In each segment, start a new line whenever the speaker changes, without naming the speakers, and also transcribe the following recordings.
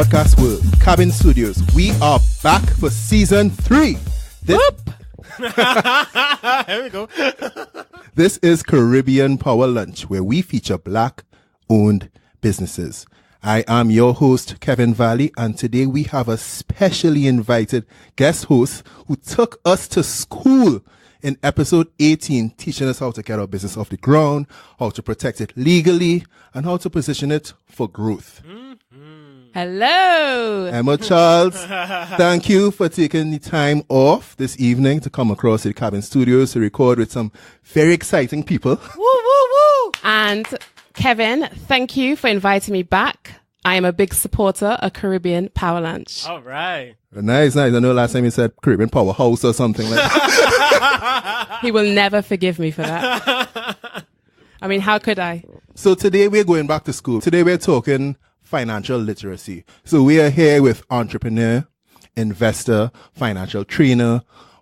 podcast world, Cabin Studios, we are back for season 3.
Whoop! Here we go.
This is Caribbean Power Lunch, where we feature Black-owned businesses. I am your host, Kevin Valley, and today we have a specially invited guest host who took us to school in episode 18, teaching us how to get our business off the ground, how to protect it legally, and how to position it for growth.
Hello.
Emma Charles, thank you for taking the time off this evening to come across to the Cabin Studios to record with some very exciting people.
Woo, woo, woo. And Kevin, thank you for inviting me back. I am a big supporter of Caribbean Power Lunch.
All right.
Nice. I know last time you said Caribbean Powerhouse or something like that.
He will never forgive me for that. I mean, how could I?
So today we're going back to school. Today we're talking financial literacy. So we are here with entrepreneur, investor, financial trainer,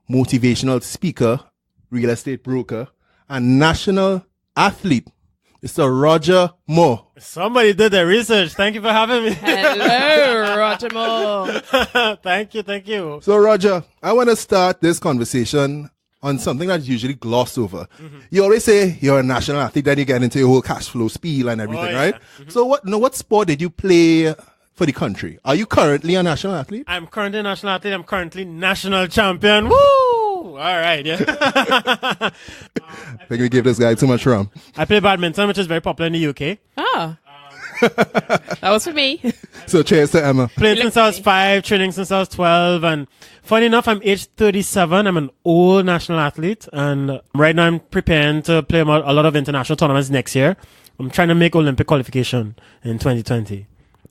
motivational speaker, real estate broker, and national athlete, Mr. Roger Moore.
Somebody did their research. Thank you for having me.
Hello, Roger Moore.
Thank you.
So Roger, I want to start this conversation on something that's usually glossed over. Mm-hmm. You always say you're a national athlete, then you get into your whole cash flow spiel and everything, right? Mm-hmm. So what sport did you play for the country? Are you currently a national athlete?
I'm currently a national athlete. I'm currently national champion. Woo! All right, yeah.
I think we gave this guy too much rum.
I play badminton, which is very popular in the UK.
Oh. That was for me.
So cheers to Emma.
Playing since I was 5, training since I was 12, and funny enough, I'm age 37. I'm an old national athlete, and right now I'm preparing to play a lot of international tournaments next year. I'm trying to make Olympic qualification in 2020.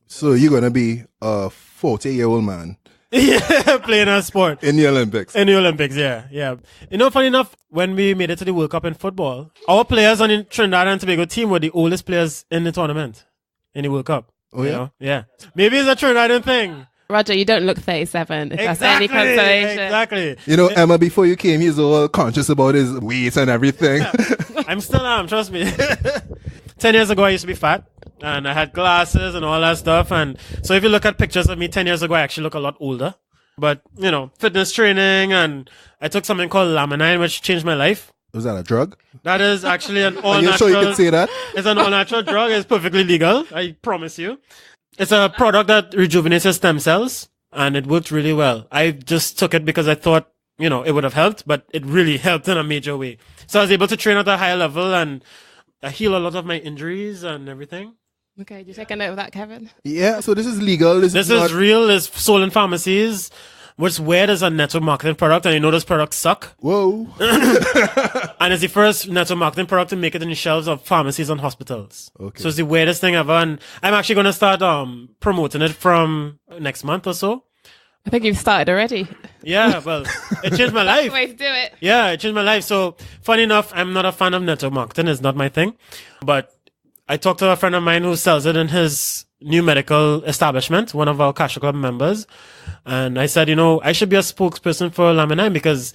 So you're going to be a 40-year-old man.
Yeah, playing a sport.
In the Olympics.
In the Olympics, yeah. You know, funny enough, when we made it to the World Cup in football, our players on the Trinidad and Tobago team were the oldest players in the tournament, in the World Cup.
Oh, yeah?
You know? Yeah. Maybe it's a Trinidadian thing.
Roger, you don't look 37, if that's any consolation.
Exactly.
You know, Emma, before you came, he's all conscious about his weight and everything.
I'm still am, trust me. 10 years ago, I used to be fat, and I had glasses and all that stuff. And so if you look at pictures of me 10 years ago, I actually look a lot older. But, you know, fitness training, and I took something called laminine, which changed my life.
Was that a drug?
That is actually an all-natural...
Are you sure you can say that?
It's an all-natural drug. It's perfectly legal. I promise you. It's a product that rejuvenates your stem cells, and it worked really well. I just took it because I thought, you know, it would have helped, but it really helped in a major way. So I was able to train at a higher level, and I heal a lot of my injuries and everything.
Okay, did you take a note of that, Kevin?
Yeah, so this is legal. This
is real. It's sold in pharmacies. What's weird is a network marketing product, and you know those products suck.
Whoa.
And it's the first network marketing product to make it in the shelves of pharmacies and hospitals. Okay. So it's the weirdest thing ever, and I'm actually going to start promoting it from next month or so.
I think you've started already.
Yeah, well, it changed my life.
Way to do it.
Yeah, it changed my life. So, funny enough, I'm not a fan of network marketing. It's not my thing. But I talked to a friend of mine who sells it in his new medical establishment, one of our Cashflow Club members. And I said, you know, I should be a spokesperson for laminine because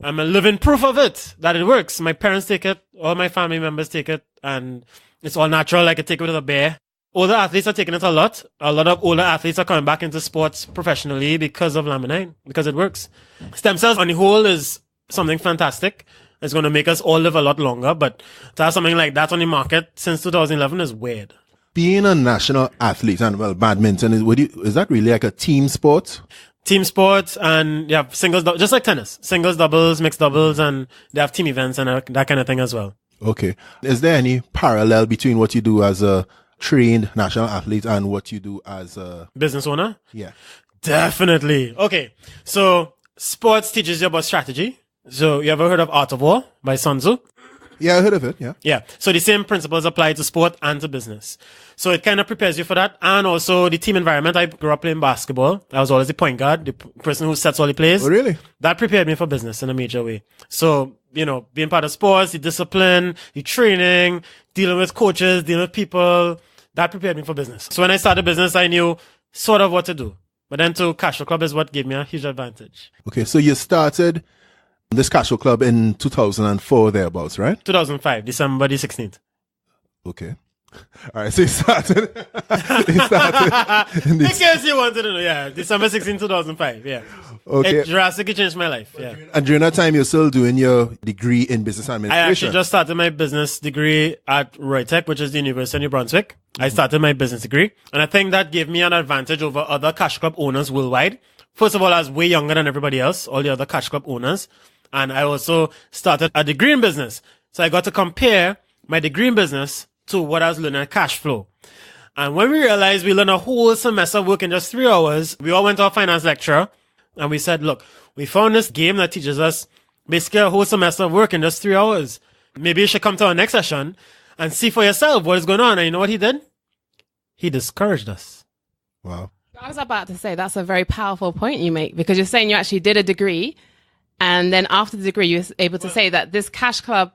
I'm a living proof of it, that it works. My parents take it, all my family members take it, and it's all natural. I could take it with a bear. Older athletes are taking it a lot. A lot of older athletes are coming back into sports professionally because of laminine, because it works. Stem cells on the whole is something fantastic. It's going to make us all live a lot longer, but to have something like that on the market since 2011 is weird.
Being a national athlete, and well, badminton, is that really like a team sport?
Team sports, and you have singles, just like tennis. Singles, doubles, mixed doubles, and they have team events and that kind of thing as well.
Okay. Is there any parallel between what you do as a trained national athlete and what you do as a
business owner?
Yeah.
Definitely. Okay. So sports teaches you about strategy. So you ever heard of Art of War by Sun Tzu?
Yeah, I heard of it. Yeah.
Yeah. So the same principles apply to sport and to business. So it kind of prepares you for that. And also the team environment. I grew up playing basketball. I was always the point guard, the person who sets all the plays.
Oh, really?
That prepared me for business in a major way. So, you know, being part of sports, the discipline, the training, dealing with coaches, dealing with people, that prepared me for business. So when I started business, I knew sort of what to do. But then to Cashflow Club is what gave me a huge advantage.
Okay. So you started this Cashflow Club in 2004 thereabouts, right?
2005, December the 16th.
Okay. All right, so he started. he started. In
In
this,
case you wanted to know, yeah, December 16, 2005, yeah.
okay.
It drastically changed my life, yeah.
And during that time, you're still doing your degree in business
I
administration.
actually just started my business degree at Roytech, which is the University of New Brunswick. I started my business degree, and I think that gave me an advantage over other cash club owners worldwide. First of all, I was way younger than everybody else, all the other cash club owners. And I also started a degree in business. So I got to compare my degree in business to what I was learning at cash flow. And when we realized we learned a whole semester of work in just 3 hours, we all went to our finance lecturer and we said, look, we found this game that teaches us basically a whole semester of work in just 3 hours. Maybe you should come to our next session and see for yourself what is going on. And you know what he did? He discouraged us.
Wow.
I was about to say that's a very powerful point you make, because you're saying you actually did a degree, and then after the degree you were able to say that this cash club,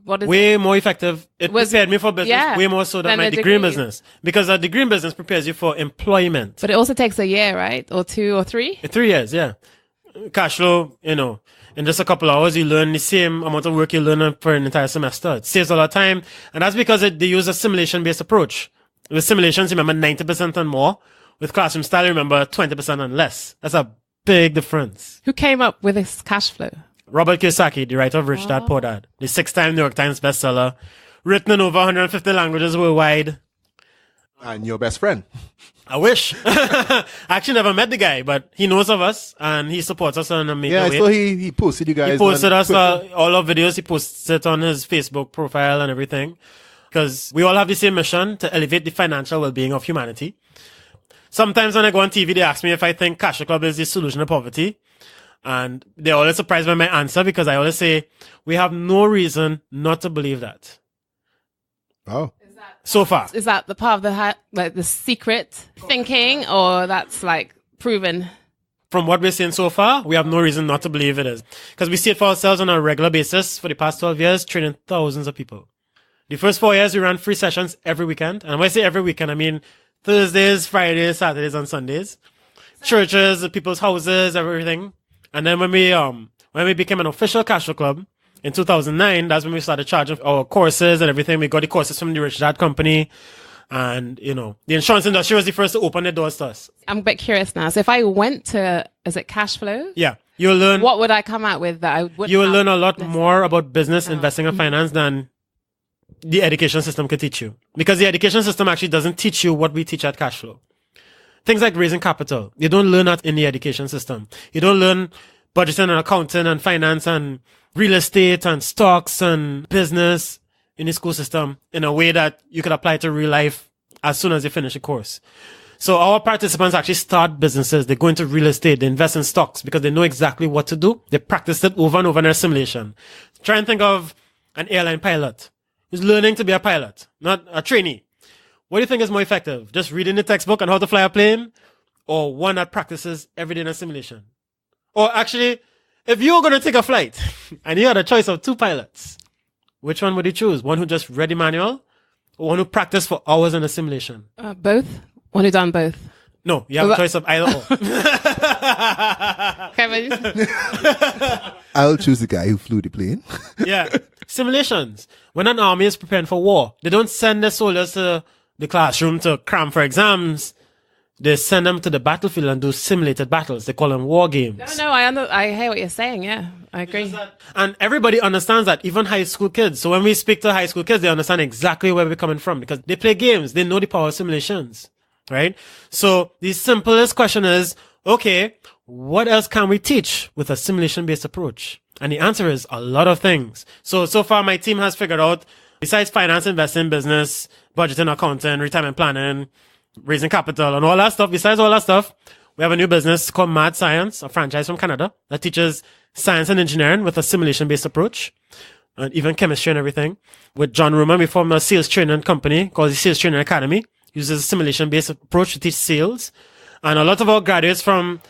what is
way more effective. It prepared me for business way more so than my degree in business. Because a degree in business prepares you for employment.
But it also takes a year, right? Or 2 or 3?
3 years, yeah. Cash flow, you know, in just a couple of hours, you learn the same amount of work you learn for an entire semester. It saves a lot of time. And that's because they use a simulation-based approach. With simulations, remember 90% and more. With classroom style, remember 20% and less. That's a big difference.
Who came up with this cash flow?
Robert Kiyosaki, the writer of Rich Dad Poor Dad, the 6-time New York Times bestseller, written in over 150 languages worldwide.
And your best friend.
I wish. I actually never met the guy, but he knows of us and he supports us in a major way.
Yeah, so he posted you guys.
He posted us all our videos. He posted it on his Facebook profile and everything. Because we all have the same mission to elevate the financial well-being of humanity. Sometimes when I go on TV, they ask me if I think Cashflow Club is the solution to poverty. And they're always surprised by my answer, because I always say, we have no reason not to believe that.
Oh.
So far.
Is that the part of the secret thinking, or that's like proven?
From what we're seeing so far, we have no reason not to believe it is. Because we see it for ourselves on a regular basis for the past 12 years, training thousands of people. The first 4 years, we ran free sessions every weekend. And when I say every weekend, I mean Thursdays, Fridays, Saturdays, and Sundays. Churches, people's houses, everything. And then when we became an official Cashflow Club in 2009, that's when we started charging our courses and everything. We got the courses from the Rich Dad Company. And, you know, the insurance industry was the first to open the doors to us.
I'm a bit curious now. So if I went to, is it Cashflow?
Yeah. You'll learn.
What would I come out with that I would?
You will learn a lot more about business, investing, and finance than the education system could teach you. Because the education system actually doesn't teach you what we teach at Cashflow. Things like raising capital. You don't learn that in the education system. You don't learn budgeting and accounting and finance and real estate and stocks and business in the school system in a way that you could apply to real life as soon as you finish the course. So our participants actually start businesses. They go into real estate. They invest in stocks because they know exactly what to do. They practice it over and over in their simulation. Try and think of an airline pilot who's learning to be a pilot, not a trainee. What do you think is more effective? Just reading the textbook on how to fly a plane, or one that practices every day in a simulation? Or actually, if you were going to take a flight and you had a choice of 2 pilots, which one would you choose? One who just read the manual, or one who practiced for hours in a simulation?
Both. One who done both.
No, you have a choice of either or.
I'll choose the guy who flew the plane.
Yeah. Simulations. When an army is preparing for war, they don't send their soldiers to the classroom to cram for exams. They send them to the battlefield and do simulated battles. They call them war games.
No, I hear what you're saying. Yeah, I agree.
And everybody understands that, even high school kids. So when we speak to high school kids, they understand exactly where we're coming from because they play games. They know the power of simulations, right? So the simplest question is, okay, what else can we teach with a simulation-based approach? And the answer is a lot of things. So far my team has figured out, besides finance, investing, business, budgeting, accounting, retirement planning, raising capital and all that stuff, besides all that stuff, we have a new business called Mad Science, a franchise from Canada that teaches science and engineering with a simulation-based approach, and even chemistry and everything. With John Ruman, we formed a sales training company called the Sales Training Academy. Uses a simulation-based approach to teach sales. And a lot of our graduates from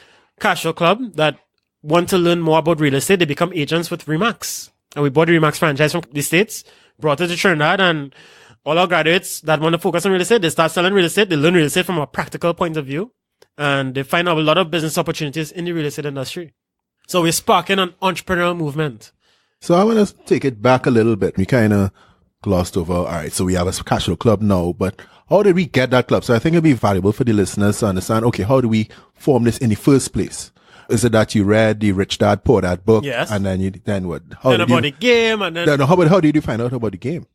Cashflow Club that want to learn more about real estate, they become agents with Remax. And we bought the Remax franchise from the States, brought it to Trinidad, and all our graduates that want to focus on real estate, they start selling real estate. They learn real estate from a practical point of view, and they find out a lot of business opportunities in the real estate industry. So we're sparking an entrepreneurial movement.
So I want to take it back a little bit. We kind of glossed over. All right, so we have a Cashflow Club now, but how did we get that club? So I think it'd be valuable for the listeners to understand, okay, how do we form this in the first place? Is it that you read the Rich Dad Poor Dad book?
Yes.
And then what?
Then about the game, and then...
No, how did you find out about the game?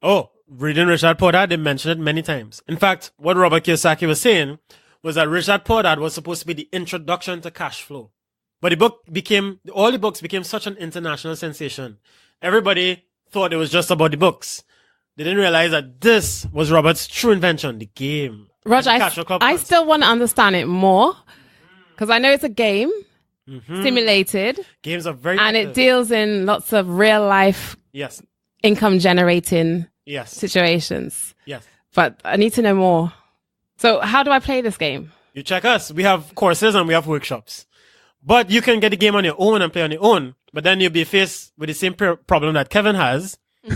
Oh, reading Rich Dad Poor Dad, they mentioned it many times. In fact, what Robert Kiyosaki was saying was that Rich Dad Poor Dad was supposed to be the introduction to cash flow. But all the books became such an international sensation. Everybody thought it was just about the books. They didn't realize that this was Robert's true invention, the game.
Roger, I still want to understand it more because I know it's a game, simulated.
Games are very
and it deals in lots of real life income generating situations.
Yes.
But I need to know more. So how do I play this game?
You check us. We have courses and we have workshops. But you can get the game on your own and play on your own. But then you'll be faced with the same problem that Kevin has. In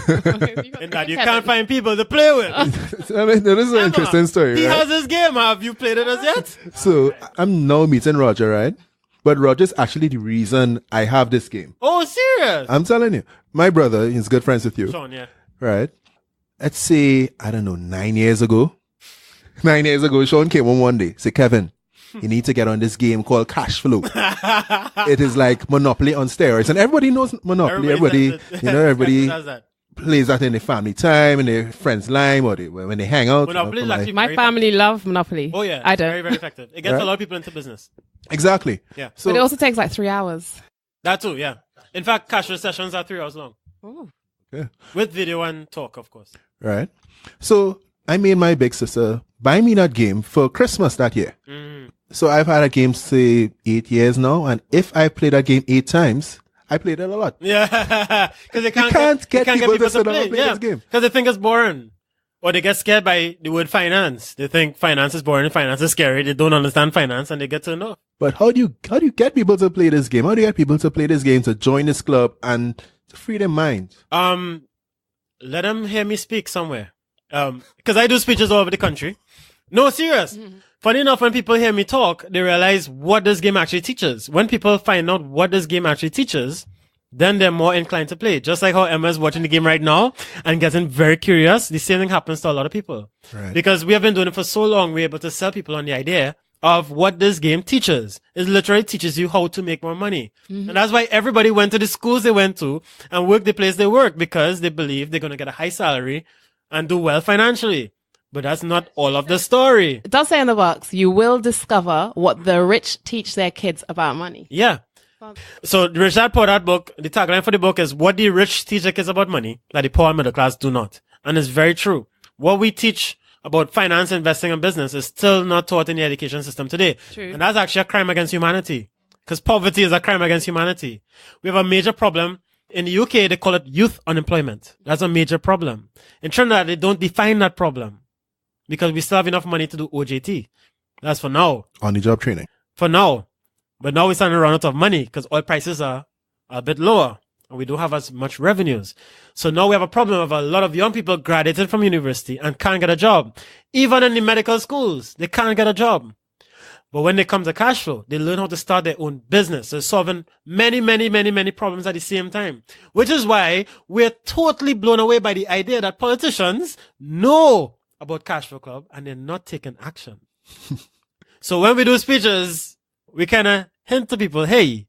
that you can't find people to play with.
I mean, that is an interesting story.
He
right?
has his game. Have you played it as yet?
So I'm now meeting Roger, right? But Roger's actually the reason I have this game.
Oh, serious?
I'm telling you. My brother, he's good friends with you.
Sean, yeah.
Right? Let's say, I don't know, 9 years ago. 9 years ago, Sean came home one day. Say, Kevin, you need to get on this game called Cashflow. It is like Monopoly on steroids. And everybody knows Monopoly. Everybody
does that.
Plays that in their family time, in their friends' line, or when they hang out.
Monopoly is actually
my family love Monopoly.
Oh, yeah.
I don't.
Very, very effective. It gets a lot of people into business.
Exactly.
Yeah.
So, but it also takes like 3 hours.
That too, yeah. In fact, Cashflow sessions are 3 hours long.
Oh.
Yeah.
With video and talk, of course.
Right. So I made my big sister buy me that game for Christmas that year. So I've had a game, say, 8 years now. And if I play that game 8 times, I played it a lot.
Yeah. Because they can't
get
get
people
people
to
play
this game.
Because they think it's boring. Or they get scared by the word finance. They think finance is boring, finance is scary. They don't understand finance and they get to know.
But how do you get people to play this game? How do you get people to play this game, to join this club and to free their mind?
Let them hear me speak somewhere. Because I do speeches all over the country. No, serious. Funny enough, when people hear me talk, they realize what this game actually teaches. When people find out what this game actually teaches, then they're more inclined to play. Just like how Emma's watching the game right now and getting very curious. The same thing happens to a lot of people.
Right.
Because we have been doing it for so long, we're able to sell people on the idea of what this game teaches. It literally teaches you how to make more money. And that's why everybody went to the schools they went to and worked the place they work, because they believe they're going to get a high salary and do well financially. But that's not all of the story.
It does say in the box, you will discover what the rich teach their kids about money.
Yeah. So the Rich Dad Poor Dad book, the tagline for the book is what the rich teach their kids about money that the poor and middle class do not. And it's very true. What we teach about finance, investing, and business is still not taught in the education system today.
True.
And that's actually a crime against humanity. Because poverty is a crime against humanity. We have a major problem. In the UK, they call it youth unemployment. That's a major problem. In Trinidad, they don't define that problem. Because we still have enough money to do OJT. That's for now.
On the job training.
For now. But now we're starting to run out of money because oil prices are a bit lower and we don't have as much revenues. So now we have a problem of a lot of young people graduated from university and can't get a job. Even in the medical schools, they can't get a job. But when they come to cash flow, they learn how to start their own business. They're solving many problems at the same time. Which is why we're totally blown away by the idea that politicians know about Cashflow Club and they're not taking action. So when we do speeches, we kind of hint to people, hey,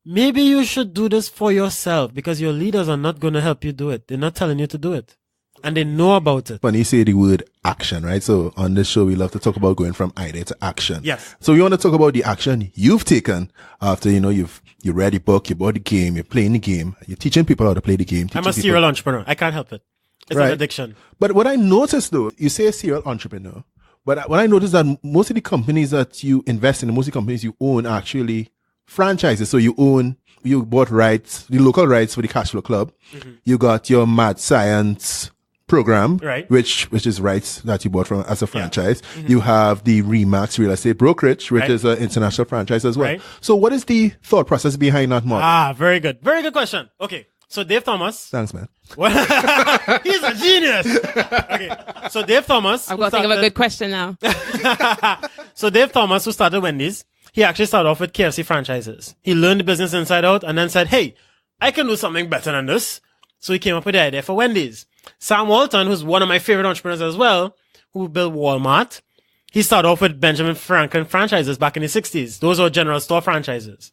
maybe you should do this for yourself because your leaders are not going to help you do it. They're not telling you to do it. And they know about it.
When you say the word action, right? So on this show, we love to talk about going from idea to action.
Yes.
So we want to talk about the action you've taken after, you read the book, you bought the game, you're playing the game, you're teaching people how to play the game.
I'm a serial entrepreneur. I can't help it. It's an addiction.
But what I noticed though, you say a serial entrepreneur, but what I noticed that most of the companies that you invest in, most of the companies you own are actually franchises. So you bought rights, the local rights for the Cashflow Club. You got your Mad Science program,
right,
which is rights that you bought from as a franchise. You have the Remax Real Estate Brokerage, which is an international franchise as well. So what is the thought process behind that model?
Very good. Very good question. Okay. So Dave Thomas.
Thanks, man.
He's a genius. Okay. So Dave Thomas.
I've got to think of a good question now.
So Dave Thomas, who started Wendy's, he actually started off with KFC franchises. He learned the business inside out and then said, hey, I can do something better than this. So he came up with the idea for Wendy's. Sam Walton, who's one of my favorite entrepreneurs as well, who built Walmart, he started off with Benjamin Franklin franchises back in the 60s. Those were general store franchises.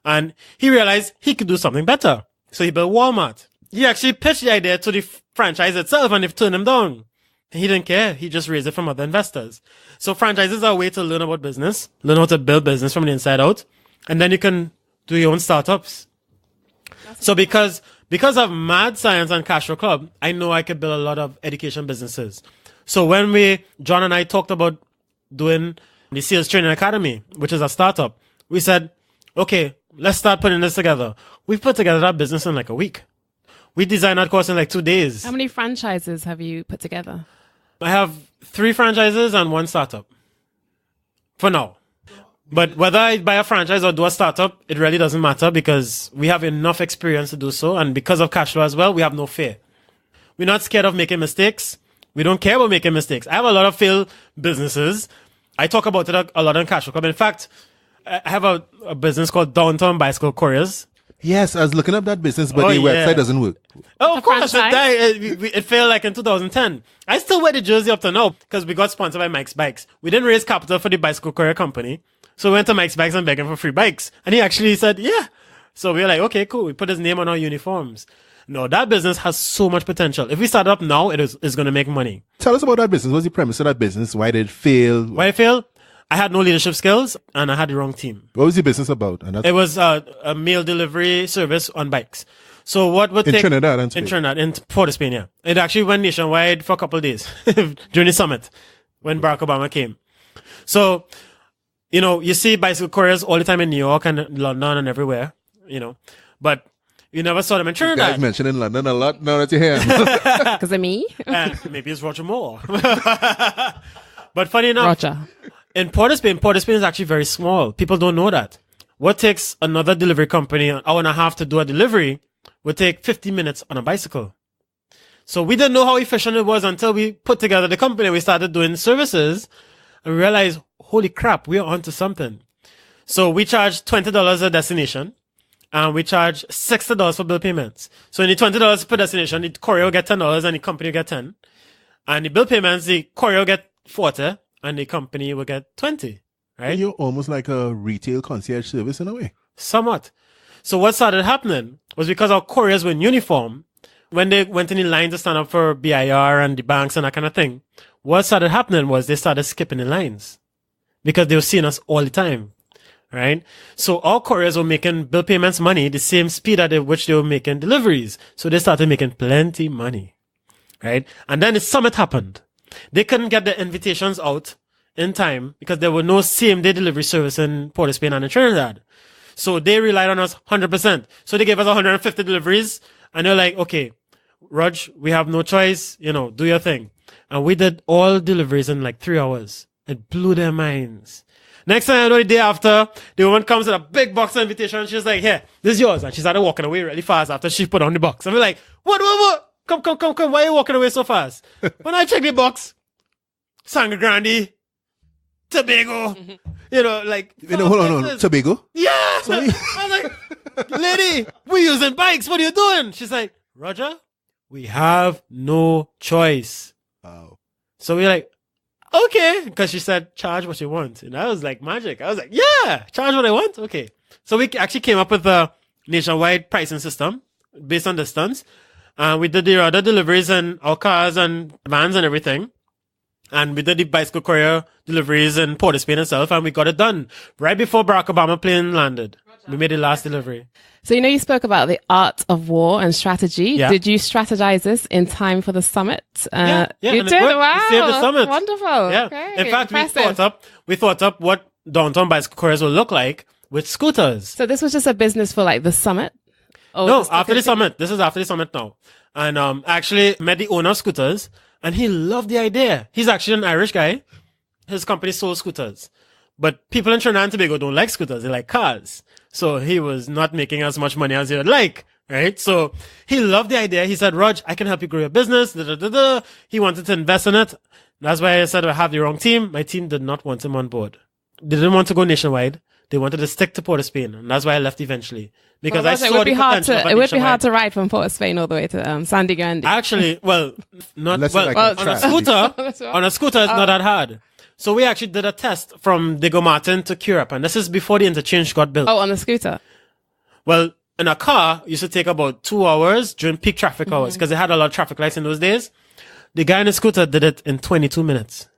And he realized he could do something better. So he built Walmart. He actually pitched the idea to the franchise itself and they've turned him down. He didn't care. He just raised it from other investors. So franchises are a way to learn about business, learn how to build business from the inside out, and then you can do your own startups. So because of Mad Science and Cashflow Club, I know I could build a lot of education businesses. So when John and I talked about doing the Sales Training Academy, which is a startup, we said, okay, let's start putting this together. We put together that business in like a week. We designed that course in like 2 days.
How many franchises have you put together?
I have 3 franchises and 1 startup. For now. But whether I buy a franchise or do a startup, it really doesn't matter because we have enough experience to do so. And because of cash flow as well, we have no fear. We're not scared of making mistakes. We don't care about making mistakes. I have a lot of failed businesses. I talk about it a lot on Cashflow Club. In fact, I have a business called Downtown Bicycle Couriers.
Yes, I was looking up that business, but the website doesn't work.
Oh, of course. It failed like in 2010. I still wear the jersey up to now because we got sponsored by Mike's Bikes. We didn't raise capital for the bicycle courier company. So we went to Mike's Bikes and begged him for free bikes. And he actually said, yeah. So we were like, okay, cool. We put his name on our uniforms. No, that business has so much potential. If we start up now, it's going to make money.
Tell us about that business. What's the premise of that business? Why did it fail?
Why it failed? I had no leadership skills and I had the wrong team.
What was the business about?
It was a meal delivery service on bikes. So what would take...
Trinidad and Tobago.
In Trinidad, in Port of Spain, yeah. It actually went nationwide for a couple of days during the summit when Barack Obama came. So, you see bicycle couriers all the time in New York and London and everywhere, but you never saw them in Trinidad.
You guys mentioned in London a lot now that you're here.
Because of me?
Maybe it's Roger Moore. But funny enough...
Roger.
In Port of Spain is actually very small. People don't know that. What takes another delivery company an hour and a half to do a delivery would take 50 minutes on a bicycle. So we didn't know how efficient it was until we put together the company. We started doing services and we realized, holy crap, we are onto something. So we charge $20 a destination and we charge $60 for bill payments. So in the $20 per destination, the courier will get $10 and the company will get 10. And the bill payments, the courier will get 40. And the company will get 20, right?
You're almost like a retail concierge service in a way.
Somewhat. So what started happening was because our couriers were in uniform, when they went in the line to stand up for BIR and the banks and that kind of thing, what started happening was they started skipping the lines because they were seeing us all the time, right? So our couriers were making bill payments money the same speed at which they were making deliveries. So they started making plenty money, right? And then the summit happened. They couldn't get the invitations out in time because there were no same-day delivery service in Port of Spain and in Trinidad. So they relied on us 100%. So they gave us 150 deliveries and they're like, okay, Rog, we have no choice, do your thing. And we did all deliveries in like 3 hours. It blew their minds. Next time, the day after, the woman comes with a big box of invitation. She's like, here, this is yours. And she started walking away really fast after she put on the box. And we're like, what? Come. Why are you walking away so fast? When I check the box, Sangre Grande, Tobago,
hold on. Tobago?
Yeah. Sorry. I was like, lady, we're using bikes. What are you doing? She's like, Roger, we have no choice.
Wow.
So we're like, okay. Because she said, charge what you want. And I was like, magic. I was like, yeah, charge what I want. Okay. So we actually came up with a nationwide pricing system based on distance. We did the other deliveries in our cars and vans and everything. And we did the bicycle courier deliveries in Port of Spain itself, and we got it done right before Barack Obama plane landed. We made the last delivery.
So, you spoke about the art of war and strategy.
Yeah.
Did you strategize this in time for the summit?
Yeah.
You did? Wow.
We saved the summit.
Wonderful.
Yeah.
Okay.
In fact,
Impressive.
we thought up what downtown bicycle couriers will look like with scooters.
So this was just a business for like the summit?
No, after the summit. This is after the summit now. And actually met the owner of scooters, and he loved the idea. He's actually an Irish guy. His company sold scooters. But people in Trinidad and Tobago don't like scooters. They like cars. So he was not making as much money as he would like, right? So he loved the idea. He said, Rog, I can help you grow your business. He wanted to invest in it. That's why I said I have the wrong team. My team did not want him on board. They didn't want to go nationwide. They wanted to stick to Port of Spain, and that's why I left eventually. Because
Well,
I saw
it would be
the
hard
potential
to
of
it would be
nationwide.
hard to ride from Port of Spain all the way to Sandy Grande.
Actually, well, not
Unless
well,
you're like
a
on a
traffic.
scooter.
That's right.
On a scooter, it's not that hard. So we actually did a test from Diego Martin to Curepe, and this is before the interchange got built.
Oh, on the scooter.
Well, in a car, it used to take about 2 hours during peak traffic hours because they had a lot of traffic lights in those days. The guy in the scooter did it in 22 minutes.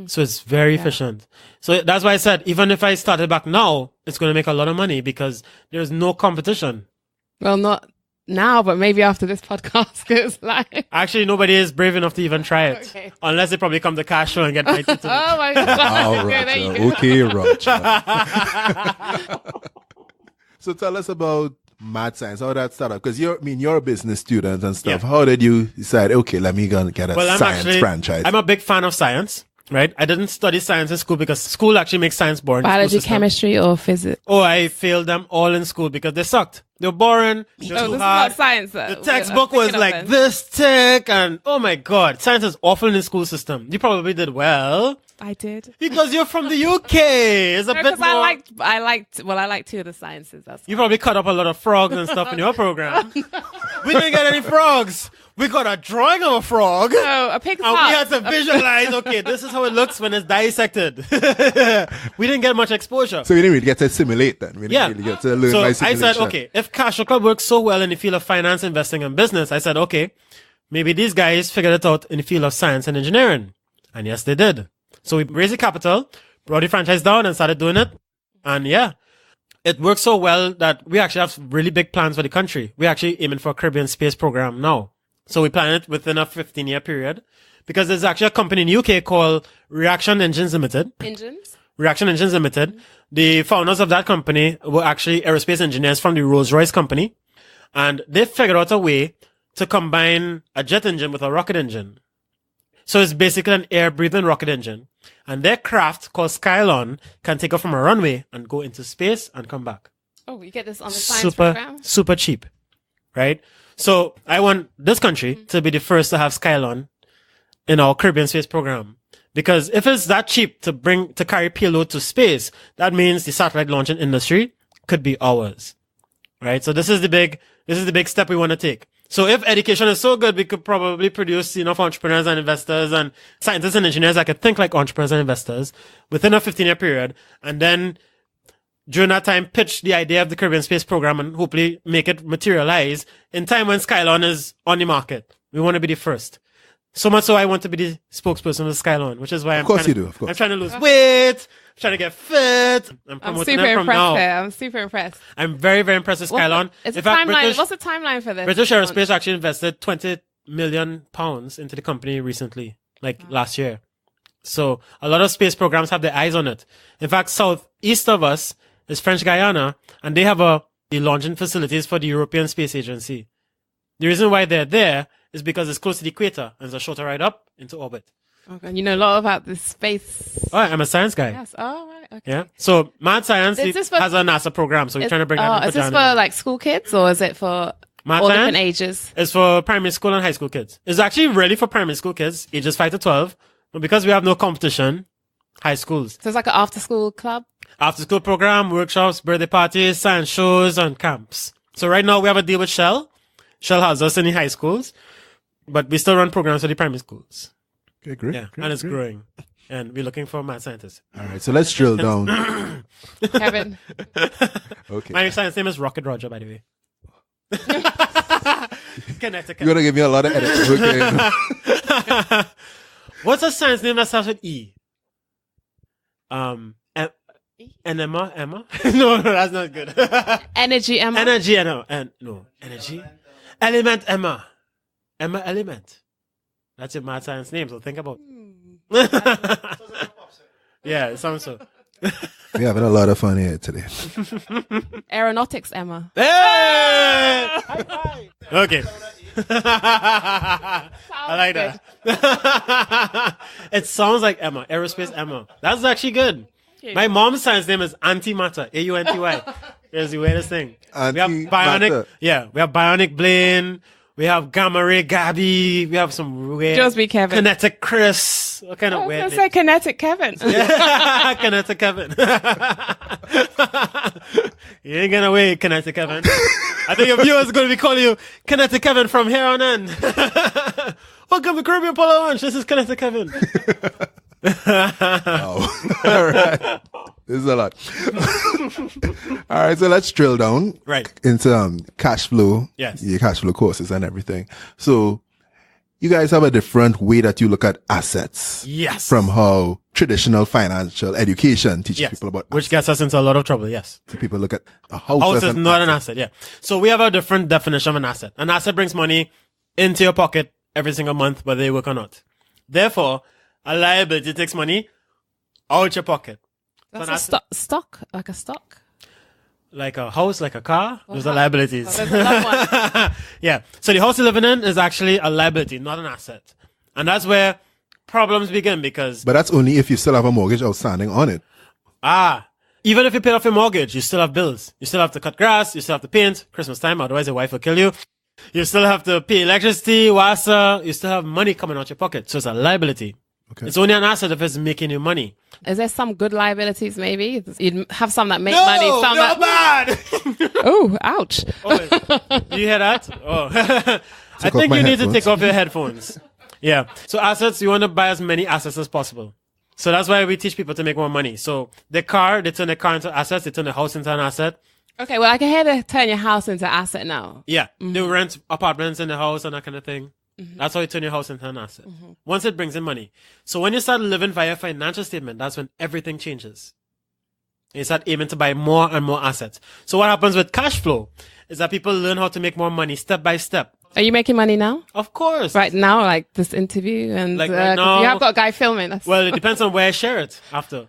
So it's very efficient. So that's why I said, even if I started back now, it's going to make a lot of money because there's no competition.
Well, not now, but maybe after this podcast goes live.
Actually, nobody is brave enough to even try it.
Okay.
Unless they probably come to Cashflow and get right into it.
Oh my god!
Oh,
Okay, there you go.
Roger. Okay, Roger. So tell us about Mad Science, how that started. Because you're a business student and stuff.
Yeah.
How did you decide, okay, let me go and get a science franchise?
I'm a big fan of science, right? I didn't study science in school because school actually makes science boring.
Biology,
School system.
chemistry, or physics?
Oh, I failed them all in school because they sucked. They were boring. They were
Oh,
too
this is
hard.
not science.
The textbook was like this thick, and oh my god, science is awful in the school system. You probably did well
I did.
because you're from the UK. It's a bit
Because
more.
I liked two of the sciences. That's
You probably cut up a lot of frogs and stuff in your program. We didn't get any frogs. We got a drawing of a frog.
oh, a pig's
And we
heart.
had to visualize, okay, this is how it looks when it's dissected. We didn't get much exposure.
So we didn't really get to simulate then. We didn't
Yeah.
really get to learn
So
by
I
simulation.
said, okay, if Cashflow Club works so well in the field of finance, investing, and business, I said, okay, maybe these guys figured it out in the field of science and engineering. And yes, they did. So we raised the capital, brought the franchise down, and started doing it. And yeah, it worked so well that we actually have really big plans for the country. We're actually aiming for a Caribbean space program now. So we plan it within a 15-year period because there's actually a company in the UK called Reaction Engines Limited.
Engines.
Reaction Engines Limited. The founders of that company were actually aerospace engineers from the Rolls-Royce company. And they figured out a way to combine a jet engine with a rocket engine. So it's basically an air-breathing rocket engine. And their craft called Skylon can take off from a runway and go into space and come back.
Oh, you get this on the science program.
Super cheap. Right? So I want this country to be the first to have Skylon in our Caribbean space program. Because if it's that cheap to carry payload to space, that means the satellite launching industry could be ours. Right? So this is the big step we want to take. So if education is so good, we could probably produce enough entrepreneurs and investors and scientists and engineers that could think like entrepreneurs and investors within a 15-year period. And then during that time, pitch the idea of the Caribbean Space Program and hopefully make it materialize in time when Skylon is on the market. We want to be the first. So much so I want to be the spokesperson of Skylon, which is why
Of course you do, of course.
I'm trying to lose weight. I'm trying to get fit. I'm
I'm
promoting
super
them from
impressed
now.
here. I'm super impressed.
I'm very, very impressed with Skylon.
What's
In
the
fact,
timeline? What's the timeline for this?
British Aerospace actually invested £20 million into the company recently, like last year. So a lot of space programs have their eyes on it. In fact, southeast of us is French Guyana, and they have the launching facilities for the European Space Agency. The reason why they're there is because it's close to the equator and it's a shorter ride up into orbit.
Okay, you know a lot about this space.
Oh, I'm a science guy.
Yes. Oh, right. Okay.
Yeah. So Mad Science
Is this for-
has a NASA program, so we're trying to bring that in
Is this
January.
for like school kids or is it for
Mad
all
Science?
different ages?
It's for primary school and high school kids. It's actually really for primary school kids, ages 5 to 12. But because we have no competition, high schools.
So it's like an after school club?
After school program, workshops, birthday parties, science shows, and camps. So right now we have a deal with Shell. Shell has us in the high schools, but we still run programs for the primary schools.
Okay, great.
Yeah,
great,
and it's
great.
growing. And we're looking for mad scientists.
All right, so let's drill down.
Kevin.
Okay.
My science name is Rocket Roger, by the way. Connecticut.
You're going to give me a lot of edits. Okay.
What's a science name that starts with E? Enema? Emma? No, that's not good.
Energy, Emma.
Energy, no. Energy? Element, Emma. Emma Element. That's your mad science name, so think about Yeah, it sounds so.
We're having a lot of fun here today.
Aeronautics, Emma.
Hey! Okay. I like that. It sounds like Emma, Aerospace Emma. That's actually good. My mom's science name is Antimatter, Aunty. It's the weirdest thing. We have
Antimatter.
bionic, we have bionic brain. We have Gamma Ray Gabby. We have some weird.
Just be Kevin.
Kinetic Chris. What kind
I
of
was
weird?
going to say Kinetic Kevin.
Yeah, Kinetic Kevin. You ain't gonna wait, Kinetic Kevin. I think your viewers are going to be calling you Kinetic Kevin from here on in. Welcome to Caribbean Polo Lunch. This is Kinetic Kevin.
Oh. All right. This is a lot. All right, so let's drill down into cash flow.
Yes.
Your cash flow courses and everything. So you guys have a different way that you look at assets.
Yes.
From how traditional financial education teaches people about
which gets us into a lot of trouble. Yes.
So people look at a house.
House is not an asset. Yeah. So we have a different definition of an asset. An asset brings money into your pocket every single month, whether you work or not. Therefore, a liability takes money out your pocket.
That's a stock, like a stock.
Like a house, like a car. Those are liabilities.
Oh, there's another one.
Yeah. So the house you're living in is actually a liability, not an asset. And that's where problems begin because...
But that's only if you still have a mortgage outstanding on it.
Even if you paid off your mortgage, you still have bills. You still have to cut grass. You still have to paint. Christmas time, otherwise your wife will kill you. You still have to pay electricity, water. You still have money coming out your pocket. So it's a liability. Okay. It's only an asset if it's making you money.
Is there some good liabilities maybe? You'd have some that make money, some that...
bad!
Oh, ouch.
Oh, do you hear that? Oh. I think you need to take off your headphones. Yeah. So assets, you want to buy as many assets as possible. So that's why we teach people to make more money. So the car, they turn the car into assets. They turn the house into an asset.
Okay, well, I can hear they turn your house into asset now.
Yeah. Mm-hmm. They rent apartments in the house and that kind of thing. Mm-hmm. That's how you turn your house into an asset. Mm-hmm. Once it brings in money. So when you start living via financial statement, that's when everything changes. You start aiming to buy more and more assets. So what happens with cash flow is that people learn how to make more money step by step.
Are you making money now?
Of course.
Right now, like this interview and
like right now,
you have got a guy filming.
Well, it depends on where I share it after.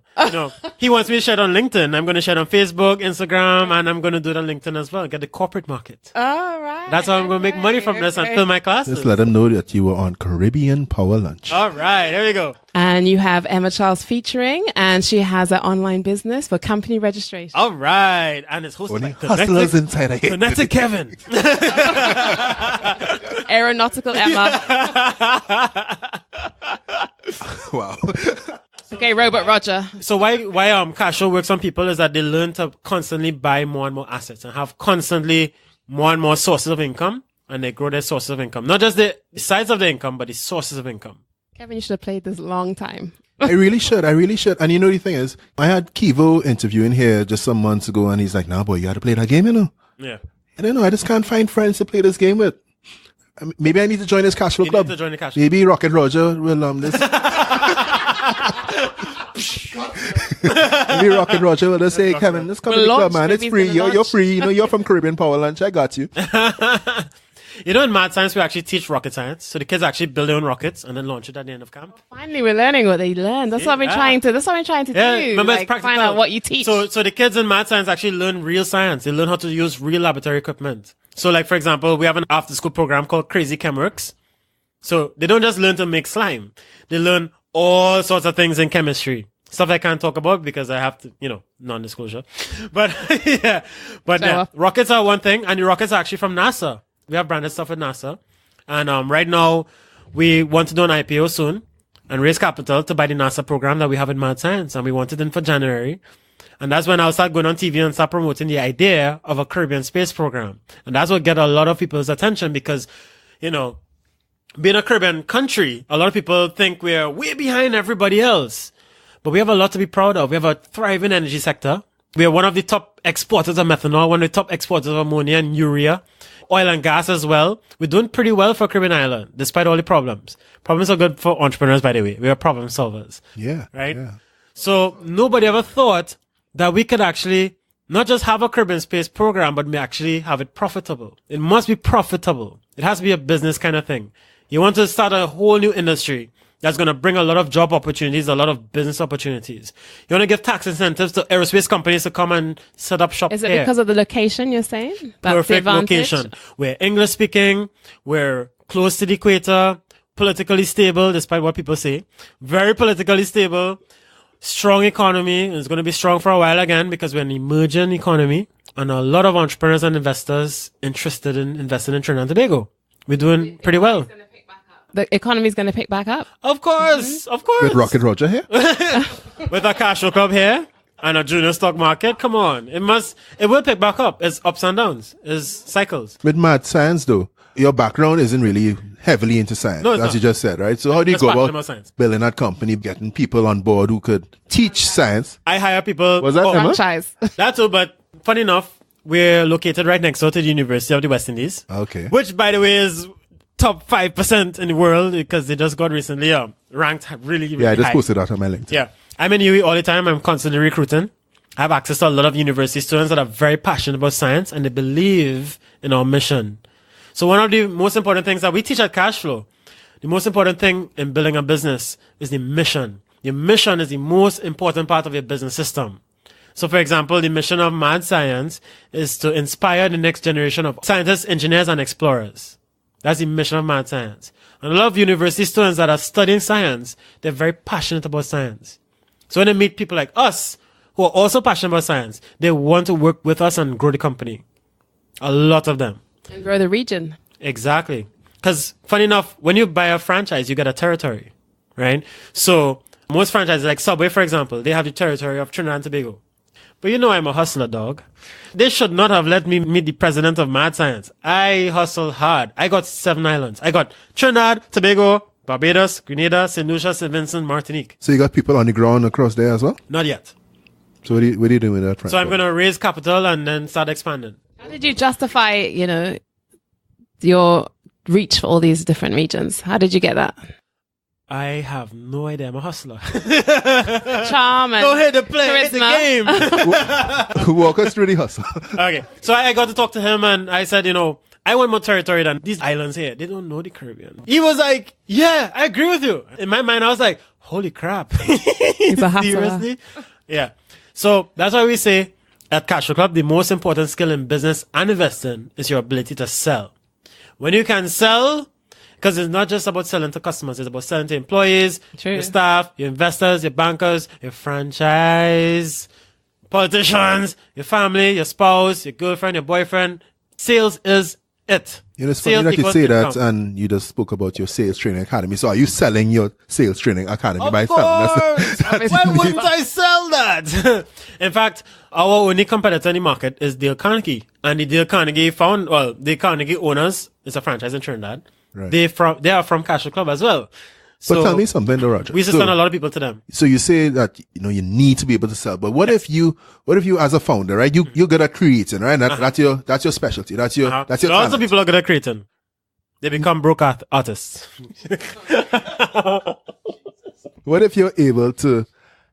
He wants me to share it on LinkedIn. I'm going to share it on Facebook, Instagram, and I'm going to do it on LinkedIn as well. Get the corporate market.
All right.
That's how I'm going to make money from this and fill my classes.
Just let them know that you were on Caribbean Power Lunch.
All right. Here we go.
And you have Emma Charles featuring, and she has an online business for company registration.
All right. And it's hosted
Only
by
hustlers inside of here.
Kinetic Kevin.
Aeronautical Emma.
Wow.
Okay, Robert Roger.
So why cash flow works on people is that they learn to constantly buy more and more assets and have constantly more and more sources of income, and they grow their sources of income. Not just the size of the income, but the sources of income.
Kevin, you should have played this long time.
I really should. And you know, the thing is, I had Kivo interviewing here just some months ago, and he's like, nah, boy, you got to play that game, you know?
Yeah.
I don't know. I just can't find friends to play this game with. Maybe I need to join this Cashflow Club.
Need to join the Cashflow.
Maybe Rocket Roger will this. Maybe Rocket Roger will just say, Kevin, let's come to the club, man. It's free. You're free. You know, you're from Caribbean Power Lunch. I got you.
You know, in Mad Science, we actually teach rocket science. So the kids actually build their own rockets and then launch it at the end of camp.
Finally, we're learning what they learned. That's what I've been trying to. That's what I'm trying to do.
Remember,
like, find out what you teach.
So the kids in Mad Science actually learn real science. They learn how to use real laboratory equipment. So, like, for example, we have an after-school program called Crazy Chemworks. So they don't just learn to make slime. They learn all sorts of things in chemistry. Stuff I can't talk about because I have to, non-disclosure. But yeah, rockets are one thing, and the rockets are actually from NASA. We have branded stuff with NASA. And right now, we want to do an IPO soon and raise capital to buy the NASA program that we have in Mad Science. And we want it in for January. And that's when I'll start going on TV and start promoting the idea of a Caribbean space program. And that's what get a lot of people's attention because, being a Caribbean country, a lot of people think we're way behind everybody else. But we have a lot to be proud of. We have a thriving energy sector. We are one of the top exporters of methanol, one of the top exporters of ammonia and urea, oil and gas as well. We're doing pretty well for Caribbean island, despite all the problems. Problems are good for entrepreneurs, by the way. We are problem solvers.
Yeah.
Right?
Yeah.
So nobody ever thought that we could actually not just have a Caribbean space program, but we actually have it profitable. It must be profitable. It has to be a business kind of thing. You want to start a whole new industry that's going to bring a lot of job opportunities, a lot of business opportunities. You want to give tax incentives to aerospace companies to come and set up shop
Is it
here.
because of the location you're saying? That's
Perfect
the advantage?
location. We're English speaking. We're close to the equator. Politically stable, despite what people say. Very politically stable. Strong economy. It's going to be strong for a while again because we're an emerging economy and a lot of entrepreneurs and investors interested in investing in Trinidad and Tobago. we're doing pretty well.
The economy is going to pick back up.
Of course, of course.
With Rocket Roger here.
With a Cashflow Club here and a junior stock market, come on. It will pick back up. It's ups and downs. It's cycles.
With mad science, though, your background isn't really heavily into science,
No, it's
as
not.
you just said, right? So how do you
It's
go
passionate
about
about science.
building that company, getting people on board who could teach science?
I hire people.
Was that Emma?
Franchise.
That's all, but funny enough, we're located right next door to the University of the West Indies.
Okay.
Which, by the way, is top 5% in the world because they just got recently ranked really, really
Yeah, I just
high.
posted that on my LinkedIn.
Yeah. I'm in UE all the time. I'm constantly recruiting. I have access to a lot of university students that are very passionate about science and they believe in our mission. So one of the most important things that we teach at Cashflow, the most important thing in building a business is the mission. The mission is the most important part of your business system. So for example, the mission of Mad Science is to inspire the next generation of scientists, engineers, and explorers. That's the mission of Mad Science. And a lot of university students that are studying science, they're very passionate about science. So when they meet people like us, who are also passionate about science, they want to work with us and grow the company. A lot of them.
And grow the region.
Exactly. Because funny enough, when you buy a franchise, you get a territory, right? So most franchises, like Subway, for example, they have the territory of Trinidad and Tobago. But you know I'm a hustler, dog. They should not have let me meet the president of Mad Science. I hustled hard. I got 7 islands. I got Trinidad, Tobago, Barbados, Grenada, St. Lucia, St. Vincent, Martinique.
So you got people on the ground across there as well?
Not yet.
So what are you doing with that?
So I'm going to raise capital and then start expanding.
How did you justify, your reach for all these different regions? How did you get that?
I have no idea. I'm a hustler.
Charm and
Go ahead and play the
charisma.
game.
Walk us through the hustle.
Okay. So I got to talk to him and I said, I want more territory than these islands here. They don't know the Caribbean. He was like, yeah, I agree with you. In my mind, I was like, holy crap.
He's a hustler.
Seriously? Yeah. So that's why we say at Cashflow Club, the most important skill in business and investing is your ability to sell. When you can sell, because it's not just about selling to customers, it's about selling to employees,
True.
your staff, your investors, your bankers, your franchise, politicians, your family, your spouse, your girlfriend, your boyfriend. Sales is it.
It's funny
Sales
that you
equals
say that
income.
and you just spoke about your sales training academy. So are you selling your sales training academy
Of
by
course.
itself?
Why wouldn't I sell that? In fact, our only competitor in the market is Dale Carnegie. And the Dale Carnegie the Carnegie owners, it's a franchise in Trinidad.
Right.
They are from Cashflow Club as well. So
But tell me something though, Roger.
we used to send a lot of people to them.
So you say that, you need to be able to sell, but what if you as a founder, right? You're good at creating, right? That's your specialty. That's your
Lots of
talent.
people are good at creating. They become broke artists.
What if you're able to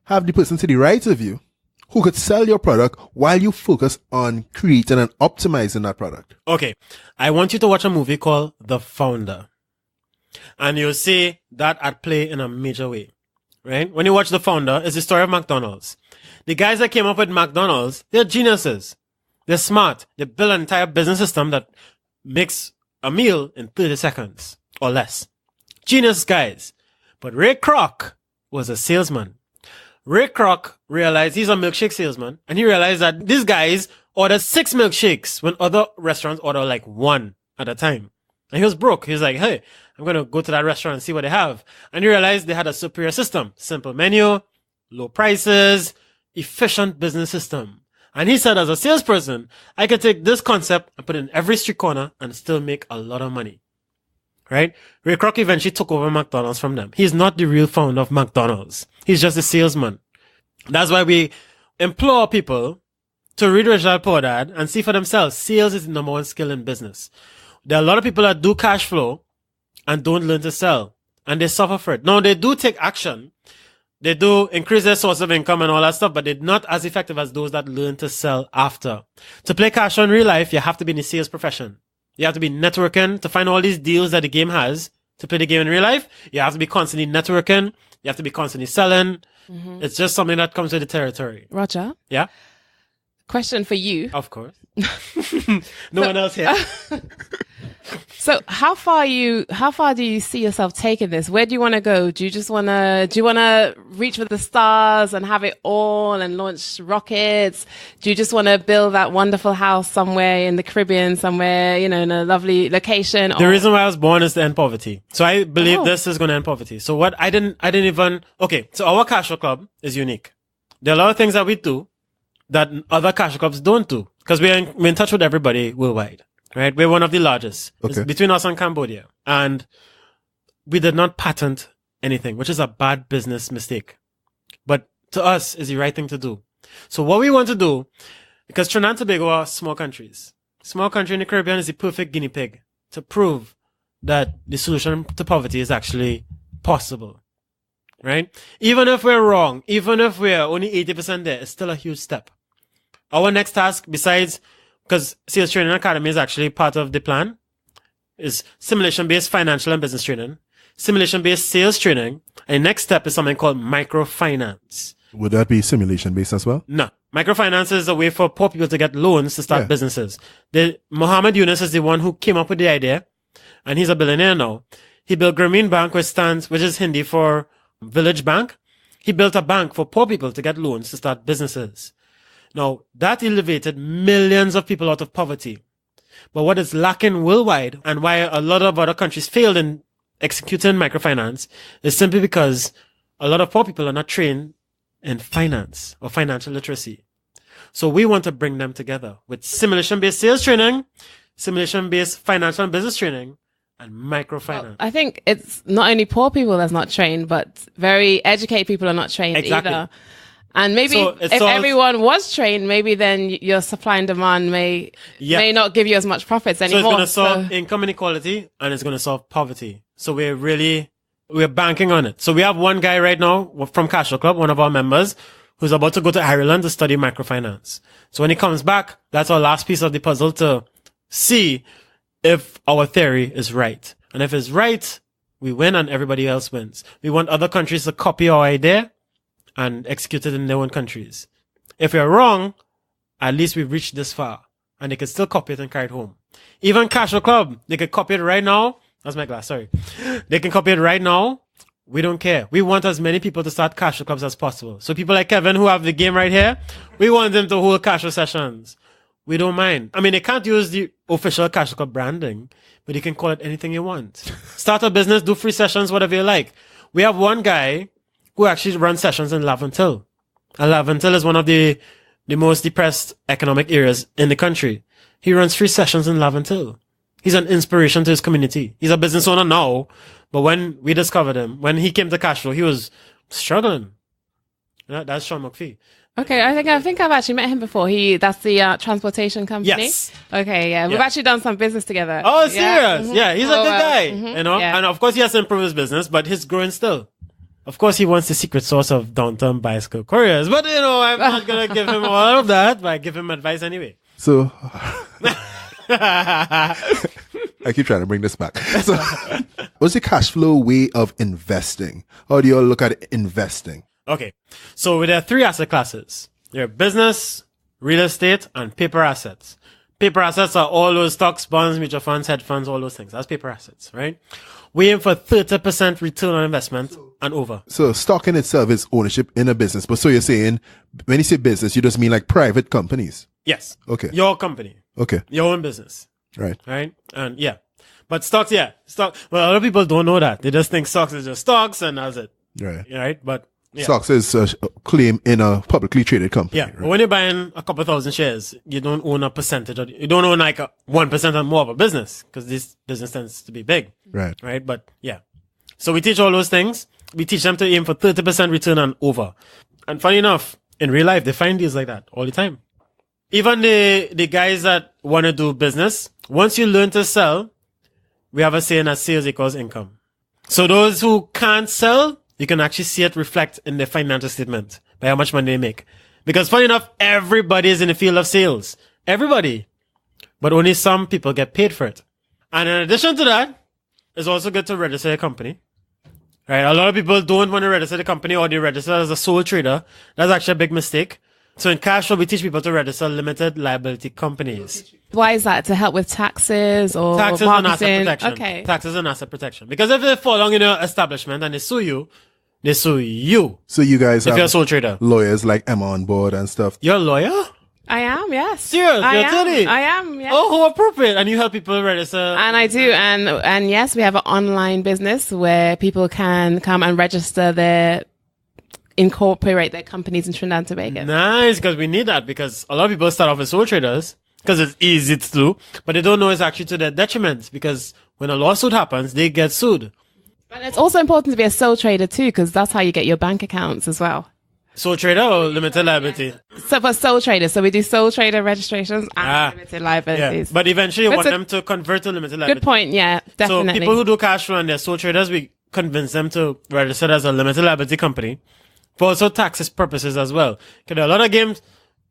have the person to the right of you who could sell your product while you focus on creating and optimizing that product?
Okay. I want you to watch a movie called The Founder. And you'll see that at play in a major way. Right? When you watch The Founder, it's the story of McDonald's. The guys that came up with McDonald's, they're geniuses. They're smart. They built an entire business system that makes a meal in 30 seconds or less. Genius guys. But Ray Kroc was a salesman. Ray Kroc realized he's a milkshake salesman, and he realized that these guys order 6 milkshakes when other restaurants order like 1 at a time. And he was broke. He was like, hey, I'm going to go to that restaurant and see what they have. And he realized they had a superior system. Simple menu, low prices, efficient business system. And he said, as a salesperson, I could take this concept and put it in every street corner and still make a lot of money. Right? Ray Kroc eventually took over McDonald's from them. He's not the real founder of McDonald's. He's just a salesman. That's why we implore people to read Rich Dad Poor Dad and see for themselves. Sales is the number 1 skill in business. There are a lot of people that do cash flow and don't learn to sell. And they suffer for it. Now, they do take action. They do increase their source of income and all that stuff, but they're not as effective as those that learn to sell after. To play cash flow in real life, you have to be in the sales profession. You have to be networking to find all these deals that the game has. To play the game in real life, you have to be constantly networking. You have to be constantly selling. Mm-hmm. It's just something that comes with the territory.
Roger,
Yeah?
question for you.
Of course. No one else here.
So how far do you see yourself taking this? Where do you want to go? Do you want to reach for the stars and have it all and launch rockets? Do you just want to build that wonderful house somewhere in the Caribbean, somewhere, in a lovely location?
The reason why I was born is to end poverty. So I believe this is going to end poverty. So so our Cashflow Club is unique. There are a lot of things that we do that other Cashflow Clubs don't do because we're in touch with everybody worldwide. Right? We're one of the largest.
Okay.
It's between us and Cambodia. And we did not patent anything, which is a bad business mistake. But to us, is the right thing to do. So what we want to do, because Trinidad and Tobago are small countries. Small country in the Caribbean is the perfect guinea pig to prove that the solution to poverty is actually possible. Right? Even if we're wrong, even if we're only 80% there, it's still a huge step. Our next task, besides because Sales Training Academy is actually part of the plan, is simulation-based financial and business training, simulation-based sales training, and the next step is something called microfinance.
Would that be simulation-based as well?
No. Microfinance is a way for poor people to get loans to start businesses. Muhammad Yunus is the one who came up with the idea, and he's a billionaire now. He built Grameen Bank, which is Hindi for Village Bank. He built a bank for poor people to get loans to start businesses. Now, that elevated millions of people out of poverty. But what is lacking worldwide and why a lot of other countries failed in executing microfinance is simply because a lot of poor people are not trained in finance or financial literacy. So we want to bring them together with simulation-based sales training, simulation-based financial and business training, and microfinance.
Well, I think it's not only poor people that's not trained, but very educated people are not trained either. And maybe if everyone was trained, maybe then your supply and demand may not give you as much profits anymore.
So it's going to solve income inequality and it's going to solve poverty. So we're banking on it. So we have one guy right now from Cashflow Club, one of our members, who's about to go to Ireland to study microfinance. So when he comes back, that's our last piece of the puzzle to see if our theory is right. And if it's right, we win and everybody else wins. We want other countries to copy our idea and execute it in their own countries. If we're wrong, at least we've reached this far. And they can still copy it and carry it home. Even Cashflow Club, they can copy it right now. That's my glass, sorry. They can copy it right now. We don't care. We want as many people to start Cashflow Clubs as possible. So people like Kevin who have the game right here, we want them to hold Cashflow sessions. We don't mind. I mean, they can't use the official Cashflow Club branding, but you can call it anything you want. Start a business, do free sessions, whatever you like. We have one guy who actually runs sessions in Laventille. And Laventille is one of the most depressed economic areas in the country. He runs free sessions in Laventille. He's an inspiration to his community. He's a business owner now, but when we discovered him, when he came to Cashflow, he was struggling. That's Sean McPhee.
Okay, I think I've actually met him before. That's the transportation company.
Yes.
Okay, yeah. We've actually done some business together.
Oh, serious? Yeah,
mm-hmm.
He's a good guy. And of course he has to improve his business, but he's growing still. Of course, he wants the secret source of downtown bicycle couriers, but I'm not going to give him all of that, but I give him advice anyway.
So, I keep trying to bring this back. So, what's the cash flow way of investing? How do you all look at investing?
Okay. So there are three asset classes. There are business, real estate, and paper assets. Paper assets are all those stocks, bonds, mutual funds, hedge funds, all those things. That's paper assets, right? We aim for 30% return on investment and over.
So stock in itself is ownership in a business. But so you're saying, when you say business, you just mean like private companies?
Yes.
Okay.
Your company.
Okay.
Your own business.
Right.
Right? And yeah. But stocks, Well, a lot of people don't know that. They just think stocks is just stocks and that's it.
Right.
Right? But yeah.
Stocks is a claim in a publicly traded company.
Yeah.
Right?
But when you're buying a couple thousand shares, you don't own a percentage you don't own like 1% or more of a business because this business tends to be big.
Right.
Right. But yeah. So we teach all those things. We teach them to aim for 30% return and over. And funny enough, in real life, they find deals like that all the time. Even the guys that want to do business, once you learn to sell, we have a saying that sales equals income. So those who can't sell, you can actually see it reflect in their financial statement by how much money they make. Because funny enough, everybody is in the field of sales. Everybody. But only some people get paid for it. And in addition to that, it's also good to register a company. Right? A lot of people don't want to register the company or they register as a sole trader. That's actually a big mistake. So in Cashflow, we teach people to register limited liability companies.
Why is that? To help with taxes or
Taxes and asset
marketing?
protection.
Okay.
Taxes and asset protection. Because if they fall along in your establishment and they sue you, they sue you.
So you guys
If you're a
have
sole trader.
lawyers like Emma on board and stuff.
You're a lawyer?
I am, yes.
Serious?
I
You're
am.
telling?
I am, yes.
Oh, how appropriate. And you help people register.
And I do. And yes, we have an online business where people can come and register incorporate their companies in Trinidad and Tobago.
Nice, because we need that, because a lot of people start off as sole traders because it's easy to do, but they don't know it's actually to their detriment, because when a lawsuit happens, they get sued.
And it's also important to be a sole trader too, because that's how you get your bank accounts as well.
Sole trader or limited liability?
So for sole traders, so we do sole trader registrations and limited
Yeah,
liabilities.
but eventually you
That's
want
a
them to convert to limited liability.
Good point, yeah, definitely.
So people who do cash flow and they're sole traders, we convince them to register as a limited liability company for also taxes purposes as well. Because there are a lot of games.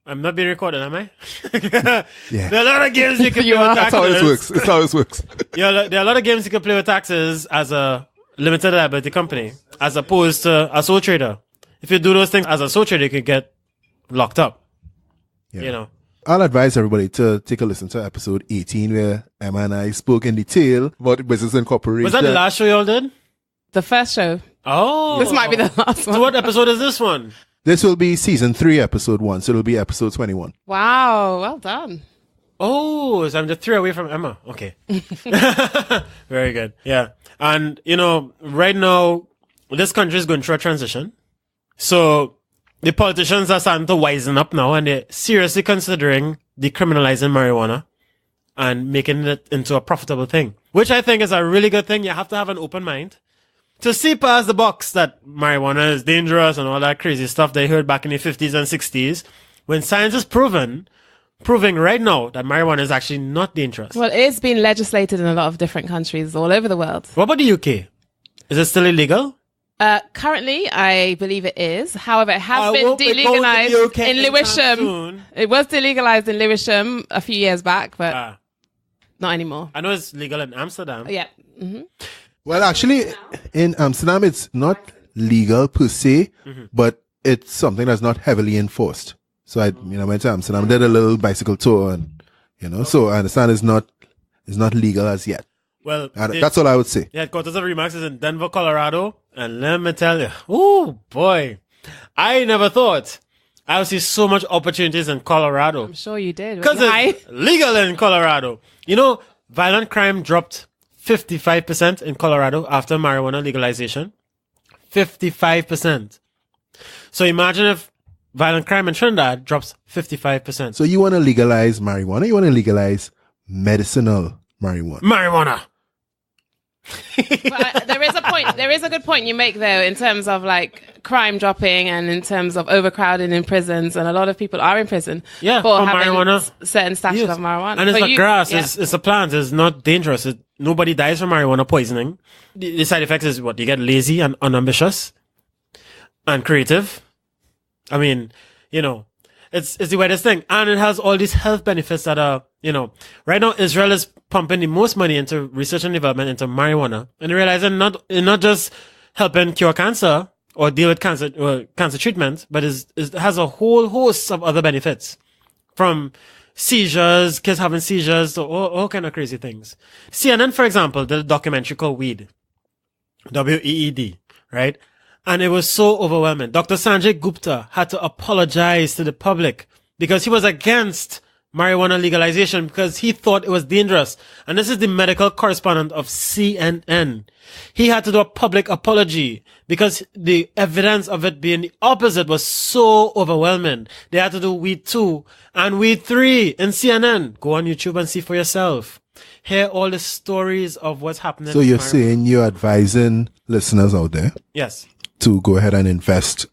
I'm not being recorded, am I?
Yeah.
There are a lot of games you can
You
play
are.
with
That's
taxes.
how it works. It's how it works.
Yeah, there are a lot of games you can play with taxes as a limited liability company, as opposed to a sole trader. If you do those things as a sole trader, you could get locked up.
Yeah.
You know.
I'll advise everybody to take a listen to episode 18 where Emma and I spoke in detail about business incorporation.
Was that the last show y'all did?
The first show.
Oh.
This might be the last one.
So what episode is this one?
This will be season 3, episode 1. So it'll be episode 21.
Wow, well done.
Oh, so I'm just 3 away from Emma. Okay. Very good. Yeah. And, you know, right now, this country is going through a transition. So the politicians are starting to wisen up now, and they're seriously considering decriminalizing marijuana and making it into a profitable thing, which I think is a really good thing. You have to have an open mind to see past the box that marijuana is dangerous and all that crazy stuff they heard back in the 50s and 60s, when science is proving right now that marijuana is actually not dangerous.
Well, it's been legislated in a lot of different countries all over the world.
What about the UK? Is it still illegal?
Currently, I believe it is. However, it has been
It won't be
delegalized
UK
in
anytime
Lewisham.
soon.
It was delegalized in Lewisham a few years back, but not anymore.
I know it's legal in Amsterdam.
Yeah.
Well, actually, in Amsterdam, it's not legal per se, but it's something that's not heavily enforced. So I went to Amsterdam, did a little bicycle tour, and so I understand it's not legal as yet.
Well,
That's all I would say.
the headquarters of Remax is in Denver, Colorado, and let me tell you, oh boy, I never thought I would see so much opportunities in Colorado.
I'm sure you did.
Because it's legal in Colorado. You know, violent crime dropped 55% in Colorado after marijuana legalization. 55%. So imagine if violent crime in Trinidad drops 55%.
So you want to legalize marijuana? You want to legalize medicinal marijuana?
Marijuana.
But there is a point. There is a good point you make though, in terms of like crime dropping and in terms of overcrowding in prisons, and a lot of people are in prison
Yeah,
for
for
having
marijuana.
certain stashes
Yes.
of marijuana.
And it's
So
like grass.
yeah.
It's a plant. It's not dangerous. Nobody dies from marijuana poisoning. The side effects is what? You get lazy and unambitious and creative. I mean, you know, it's the weirdest thing. And it has all these health benefits that are, you know, right now Israel is pumping the most money into research and development into marijuana, and realizing not just helping cure cancer or deal with cancer treatment, but it has a whole host of other benefits, from seizures, kids having seizures, to all kind of crazy things. CNN, for example, did a documentary called Weed, WEED, right? And it was so overwhelming. Dr. Sanjay Gupta had to apologize to the public because he was against marijuana legalization because he thought it was dangerous. And this is the medical correspondent of CNN. He had to do a public apology because the evidence of it being the opposite was so overwhelming. They had to do Weed 2 and Weed 3 in CNN. Go on YouTube and see for yourself. Hear all the stories of what's happening.
So
with
you're
marijuana.
saying you're advising listeners out there
Yes.
to go ahead and invest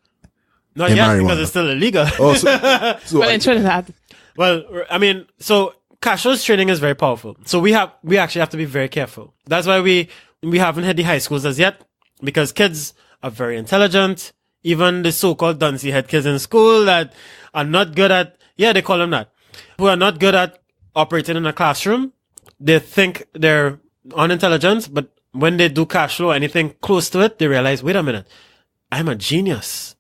Not
in
yet,
marijuana.
because it's still illegal.
Oh, so
Well, in Trinidad.
Well, I mean, so Cashflow's training is very powerful. So we actually have to be very careful. That's why we haven't hit the high schools as yet, because kids are very intelligent. Even the so-called duncy head kids in school that are not good at, they call them that, who are not good at operating in a classroom. They think they're unintelligent, but when they do cash flow, anything close to it, they realize, wait a minute, I'm a genius.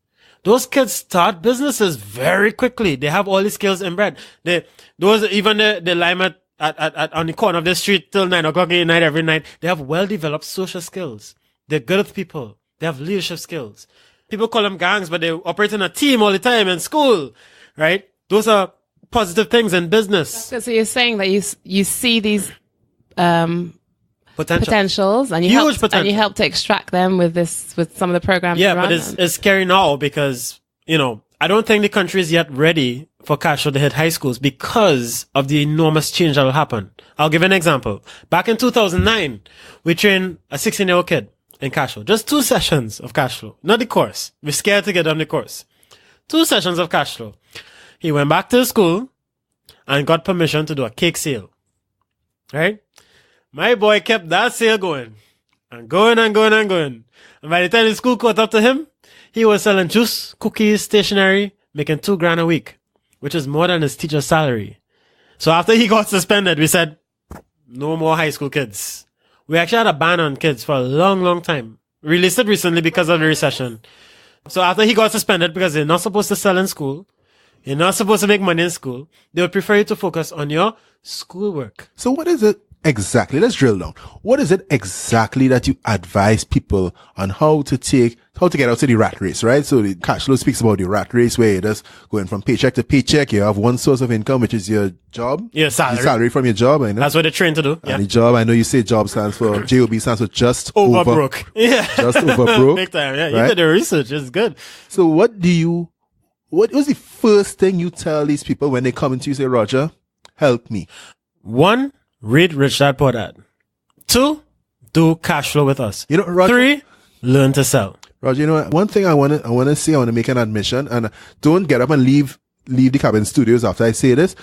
Those kids start businesses very quickly. They have all these skills inbred. They lime at on the corner of the street till 9 o'clock at night every night. They have well-developed social skills. They're good with people. They have leadership skills. People call them gangs, but they operate in a team all the time in school, right? Those are positive things in business.
So you're saying that you see these
Potential.
potentials, and you
Huge
help to extract them with some of the programs.
Yeah, but it's scary now because, I don't think the country is yet ready for Cashflow to hit high schools because of the enormous change that will happen. I'll give an example. Back in 2009, we trained a 16-year-old kid in Cashflow. Just 2 sessions of Cashflow. Not the course. We're scared to get on the course. 2 sessions of Cashflow. He went back to school and got permission to do a cake sale. Right? My boy kept that sale going. And going and going and going. And by the time the school caught up to him, he was selling juice, cookies, stationery, making $2,000 a week, which is more than his teacher's salary. So after he got suspended, we said, no more high school kids. We actually had a ban on kids for a long, long time. Released it recently because of the recession. So after he got suspended because they're not supposed to sell in school, you're not supposed to make money in school, they would prefer you to focus on your schoolwork.
So what is it exactly? Let's drill down. What is it exactly that you advise people on how to get out of the rat race, right? So the Cashflow speaks about the rat race where you're just going from paycheck to paycheck. You have one source of income, which is your job.
Your salary.
Your salary from your job. I know.
That's what they're trained to do.
And the job, I know you say job stands for, JOB stands for just
over broke. Yeah.
Just over broke.
Big time. Yeah.
Right?
You did the research. It's good.
So what was the first thing you tell these people when they come into you and say, Roger, help me?
1, read Rich Dad Poor Dad. 2, do Cashflow with us.
Roger,
3, learn to sell.
Roger, one thing I want to make an admission, and don't get up and leave the Cabin Studios after I say this,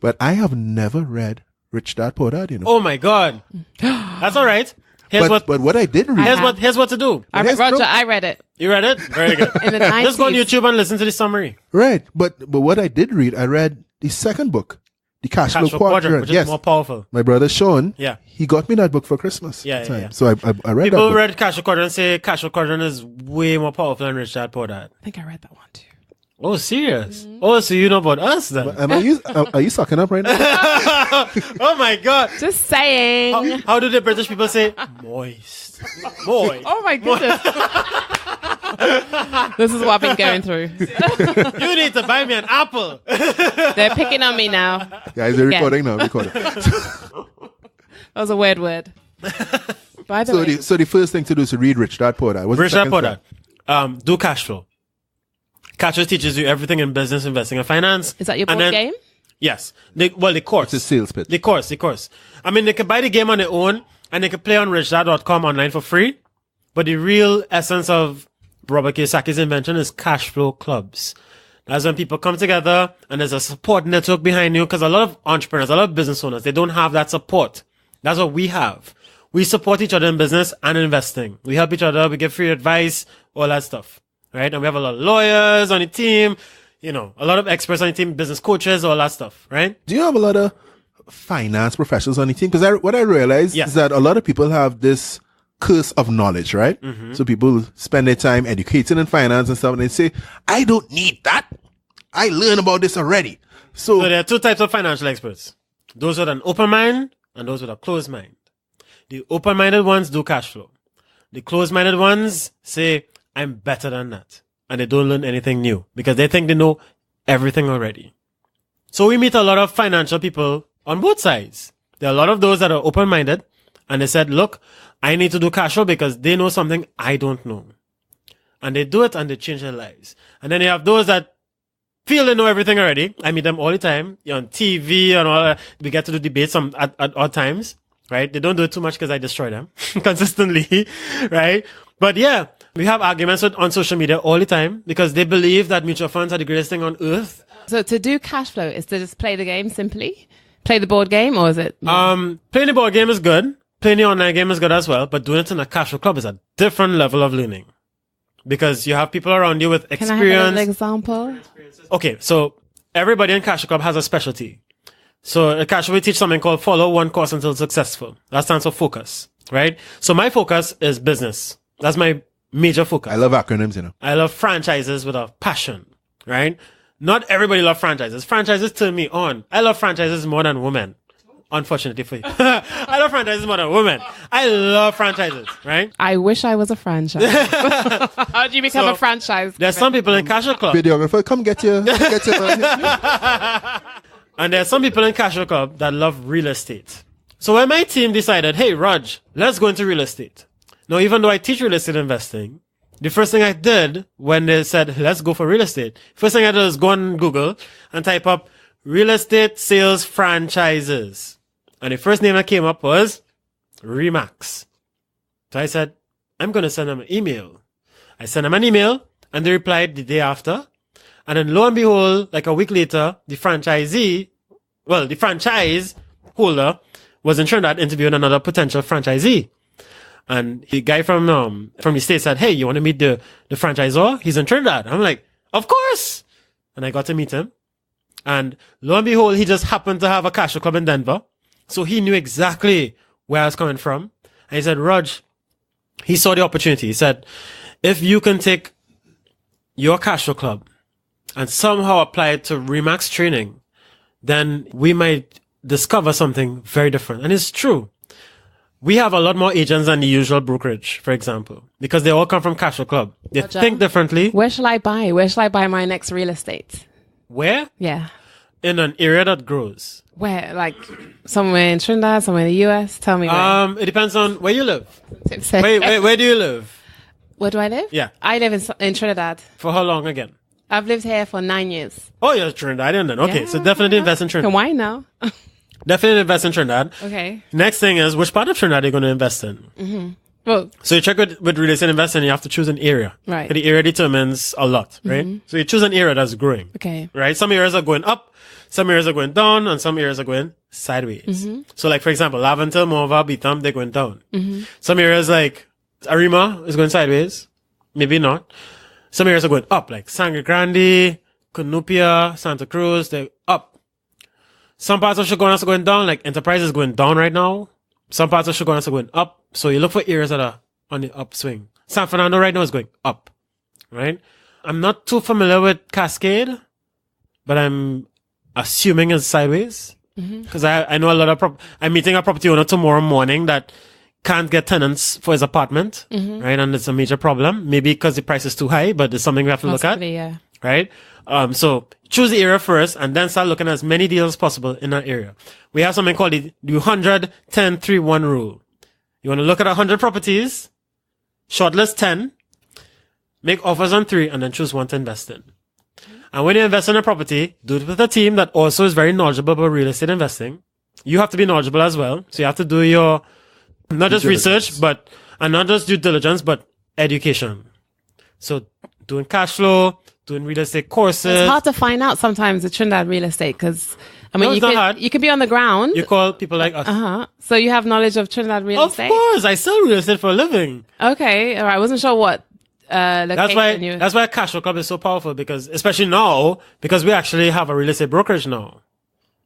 but I have never read Rich Dad Poor Dad,
Oh my God. That's all right.
But what I did read.
Here's what to do.
I read it.
You read it? Very good.
In the 90s.
Just go on YouTube and listen to the summary.
Right. But what I did read, I read the second book, the Cashflow Quadrant.
Which is more powerful.
My brother Sean,
Yeah.
he got me that book for Christmas.
Yeah.
So I read that book.
People read Cashflow Quadrant and say Cashflow Quadrant is way more powerful than Rich Dad Poor Dad.
I think I read that one too.
Oh, serious? Oh, so you know about us then?
Are you sucking up right now?
Oh my God.
Just saying.
How do the British people say moist? Moist.
Oh my goodness. This is what I've been going through.
You need to buy me an apple.
They're picking on me now.
Guys, they're recording now. Recording.
That was a weird word. By the way.
So the first thing to do is to read Rich Dad Poor Dad.
Rich Dad Poor Dad. Do Cashflow. Cashflow teaches you everything in business, investing, and finance.
Is that your board game?
Yes. The course.
It's a sales pitch.
The course. I mean, they can buy the game on their own, and they can play on richdad.com online for free. But the real essence of Robert Kiyosaki's invention is Cashflow Clubs. That's when people come together, and there's a support network behind you, because a lot of entrepreneurs, a lot of business owners, they don't have that support. That's what we have. We support each other in business and investing. We help each other. We give free advice, all that stuff. Right? And we have a lot of lawyers on the team, a lot of experts on the team, business coaches, all that stuff, right?
Do you have a lot of finance professionals on the team? Because what I realized is that a lot of people have this curse of knowledge, right? Mm-hmm. So people spend their time educating in finance and stuff, and they say, I don't need that. I learned about this already. So
there are 2 types of financial experts. Those with an open mind and those with a closed mind. The open-minded ones do Cashflow. The closed-minded ones say, I'm better than that. And they don't learn anything new because they think they know everything already. So we meet a lot of financial people on both sides. There are a lot of those that are open-minded and they said, look, I need to do Cashflow because they know something I don't know. And they do it and they change their lives. And then you have those that feel they know everything already. I meet them all the time. You're on TV and all that. We get to do debates at odd times, right? They don't do it too much because I destroy them consistently, right? But yeah, we have arguments on social media all the time because they believe that mutual funds are the greatest thing on earth.
So to do Cashflow is to just play the game simply? Play the board game, or is it?
Playing the board game is good. Playing the online game is good as well. But doing it in a Cashflow Club is a different level of learning because you have people around you with experience.
Can I have an example?
Okay, so everybody in Cashflow Club has a specialty. So at Cashflow, we teach something called follow one course until successful. That stands for focus, right? So my focus is business. That's my major focus.
I love acronyms, you know.
I love franchises with a passion, right? Not everybody love franchises. Franchises turn me on. I love franchises more than women. Unfortunately for you. I love franchises more than women. I love franchises, right?
I wish I was a franchise. How do you become a franchise?
There's some people in Cashflow Club.
Videographer, come get your
And there's some people in Cashflow Club that love real estate. So when my team decided, hey, Raj, let's go into real estate. Now, even though I teach real estate investing, the first thing I did when they said, let's go for real estate, first thing I did was go on Google and type up real estate sales franchises. And the first name that came up was Remax. So I said, I'm going to send them an email. I sent them an email and they replied the day after. And then lo and behold, like a week later, the franchise holder was in Trinidad interviewing another potential franchisee. And the guy from the States said, hey, you want to meet the franchisor? He's in Trinidad. I'm like, of course. And I got to meet him. And lo and behold, he just happened to have a Cashflow Club in Denver. So he knew exactly where I was coming from. And he said, Raj, he saw the opportunity. He said, if you can take your Cashflow Club and somehow apply it to Remax training, then we might discover something very different. And it's true. We have a lot more agents than the usual brokerage, for example, because they all come from Cashflow Club. They think differently.
Where shall I buy? Where shall I buy my next real estate?
Where?
Yeah.
In an area that grows.
Where? Like somewhere in Trinidad, somewhere in the US? Tell me where.
It depends on where you live. Where do you live?
Where do I live?
Yeah.
I live in Trinidad.
For how long again?
I've lived here for 9 years.
Oh, you're Trinidadian then. Okay, so definitely invest in Trinidad.
And why now?
Definitely invest in Trinidad.
Okay.
Next thing is, which part of Trinidad are you going to invest in?
Mm-hmm. Well,
so you check with real estate investing, you have to choose an area.
Right.
The area determines a lot, right?
Mm-hmm.
So you choose an area that's growing.
Okay.
Right? Some areas are going up, some areas are going down, and some areas are going sideways. Mm-hmm. So like, for example, Laventille, Morva, Beetham, they're going down. Mm-hmm. Some areas like Arima is going sideways. Maybe not. Some areas are going up, like Sangre Grande, Cunupia, Santa Cruz, they're up. Some parts of Chaguanas are going down, like Enterprise is going down right now. Some parts of Chaguanas are going up. So you look for areas that are on the upswing. San Fernando right now is going up, right? I'm not too familiar with Cascade, but I'm assuming it's sideways. Because I know a lot of I'm meeting a property owner tomorrow morning that can't get tenants for his apartment, right? And it's a major problem. Maybe because the price is too high, but it's something we have to look at.
Yeah.
Right? So choose the area first and then start looking at as many deals as possible in that area. We have something called the 100-10-3-1 rule. You want to look at 100 properties, shortlist 10, make offers on 3, and then choose one to invest in. And when you invest in a property, do it with a team that also is very knowledgeable about real estate investing. You have to be knowledgeable as well. So you have to do your, not just research, and not just due diligence, but education. So doing cash flow, doing real estate courses.
It's hard to find out sometimes the Trinidad real estate because, I mean,
no,
you could be on the ground.
You call people like us.
So you have knowledge of Trinidad real estate?
Of course. I sell real estate for a living.
Okay. All right. I wasn't sure what
that's why Cashflow Club is so powerful because, especially now, because we actually have a real estate brokerage now.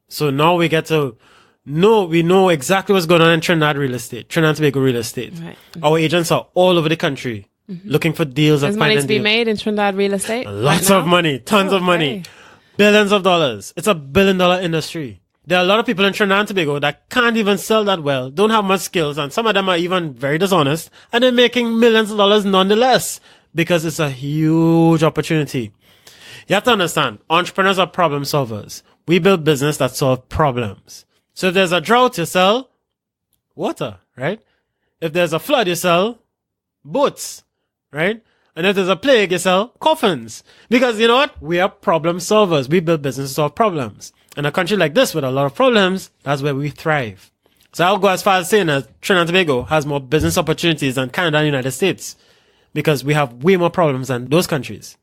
So now we get to we know exactly what's going on in Trinidad real estate, Trinidad and Tobago real estate. Right. Our agents are all over the country looking for deals.
There's money to be made in Trinidad real estate?
Lots of money, tons of money, billions of dollars. It's $1 billion industry. There are a lot of people in Trinidad and Tobago that can't even sell that well, don't have much skills, and some of them are even very dishonest, and they're making millions of dollars nonetheless because it's a huge opportunity. You have to understand, entrepreneurs are problem solvers. We build business that solve problems. So if there's a drought, you sell water, right? If there's a flood, you sell boats, right? And if there's a plague, you sell coffins. Because you know what? We are problem solvers. We build business to solve problems. In a country like this with a lot of problems, that's where we thrive. So I'll go as far as saying that Trinidad and Tobago has more business opportunities than Canada and the United States. Because we have way more problems than those countries.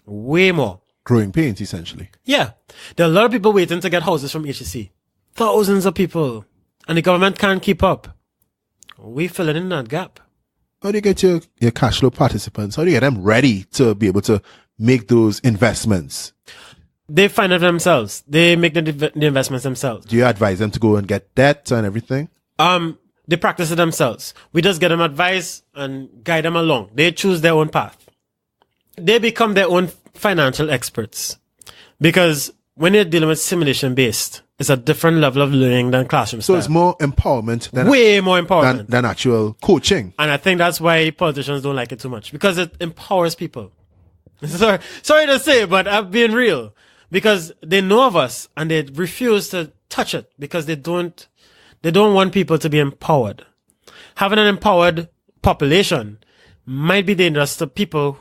Way more.
Growing pains, essentially.
Yeah. There are a lot of people waiting to get houses from HEC. Thousands of people. And the government can't keep up. We fill in that gap.
How do you get your cash flow participants? How do you get them ready to be able to make those investments?
They find it themselves. They make the investments themselves.
Do you advise them to go and get debt and everything?
They practice it themselves. We just get them advice and guide them along. They choose their own path. They become their own financial experts. Because when you're dealing with simulation based, it's a different level of learning than classroom
So
style.
it's more empowerment than
Way more empowerment.
than actual coaching.
And I think that's why politicians don't like it too much, because it empowers people. Sorry to say, but I'm being real, because they know of us and they refuse to touch it because they don't want people to be empowered. Having an empowered population might be dangerous to people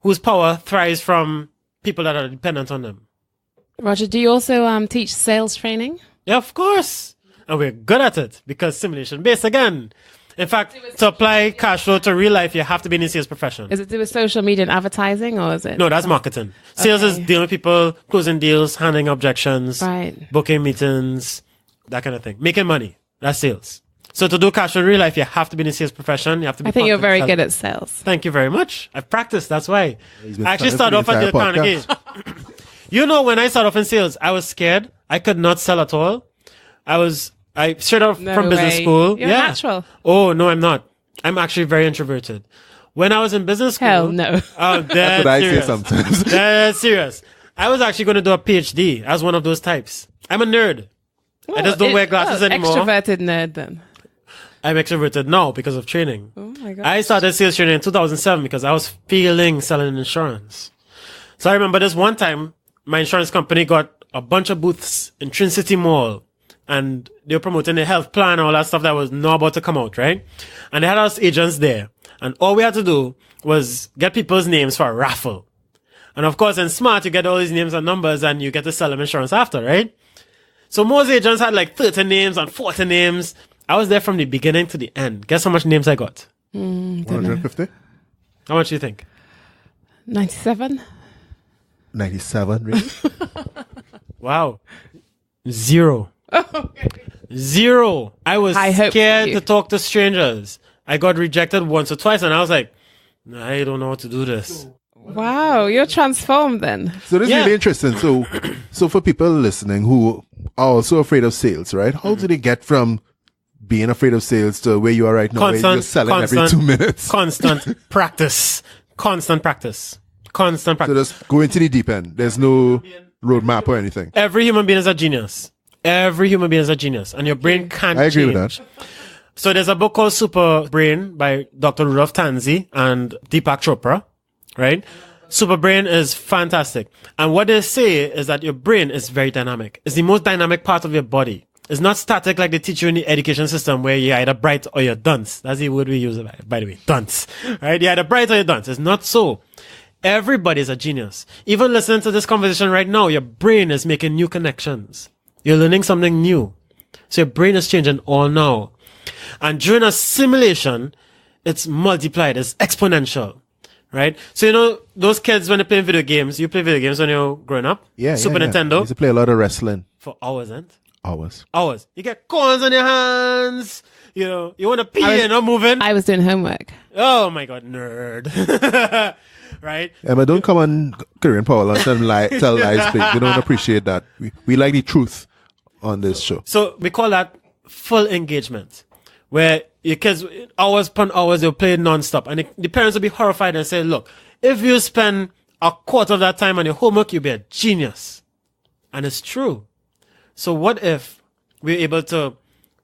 whose power thrives from people that are dependent on them.
Roger, do you also teach sales training?
Yeah, of course. And we're good at it because simulation based again. In fact, to apply cash flow to real life, you have to be in the sales profession.
Is it to do with social media and advertising, or is it?
No, that's marketing. Sales is dealing with people, closing deals, handling objections,
Right.
booking meetings, that kind of thing. Making money. That's sales. So to do cash flow in real life, you have to be in the sales profession. You have to be.
I think you're very
confident.
good at sales.
Thank you very much. I've practiced. That's why.
been
I actually
studying
started
for
off
the
at the
entire
Carnegie. You know, when I started off in sales, I was scared. I could not sell at all. I straight out
No
from business
way.
school.
You're
yeah.
natural.
Oh, no, I'm not. I'm actually very introverted. When I was in business school.
Hell no.
Oh,
That's what I say sometimes.
That's serious. I was actually going to do a PhD as one of those types. I'm a nerd. I just don't wear glasses anymore.
Extroverted nerd then.
I'm extroverted now because of training.
Oh my god.
I started sales training in 2007 because I was failing selling insurance. So I remember this one time, my insurance company got a bunch of booths in Trinity Mall, and they were promoting the health plan and all that stuff that was not about to come out, right? And they had us agents there, and all we had to do was get people's names for a raffle. And of course, in Smart, you get all these names and numbers, and you get to sell them insurance after, right? So most agents had like 30 names and 40 names. I was there from the beginning to the end. Guess how much names I got?
150?
How much do you think?
97.
97, really?
Wow. Zero. Zero. I was
High hope for
scared
you.
to talk to strangers. I got rejected once or twice, and I was like, I don't know how to do this.
Wow, you're transformed then.
So this is
Yeah.
really interesting. So for people listening who are also afraid of sales, right? How do they get from being afraid of sales to where you are right now, where you're selling every 2 minutes?
Constant practice. Constant practice. Constant
So
practice.
just go into the deep end. There's no roadmap or anything.
Every human being is a genius. Every human being is a genius, and your brain can't
I agree with
change.
that.
So there's a book called Super Brain by Dr. Rudolph Tanzi and Deepak Chopra, right? Super Brain is fantastic. And what they say is that your brain is very dynamic. It's the most dynamic part of your body. It's not static like they teach you in the education system where you're either bright or you're dunce. That's the word we use, by the way, dunce, right? You're either bright or you're dunce. It's not so. Everybody's a genius. Even listening to this conversation right now, your brain is making new connections. You're learning something new. So your brain is changing all now. And during a simulation, it's multiplied, it's exponential, right? So, you know, those kids, when they play video games, you play video games when you're growing up?
Yeah.
Super
I
Nintendo?
used to play a lot of wrestling.
For hours, and
Hours.
hours. You get corns on your hands. You know, you want to pee and not moving.
I was doing homework.
Oh my God, nerd. Right?
But don't come on Korean Power Lunch and tell lies, please. We don't appreciate that. We like the truth on this show.
So we call that full engagement, where your kids, hours upon hours, they'll play nonstop. And the parents will be horrified and say, look, if you spend a quarter of that time on your homework, you'll be a genius. And it's true. So what if we're able to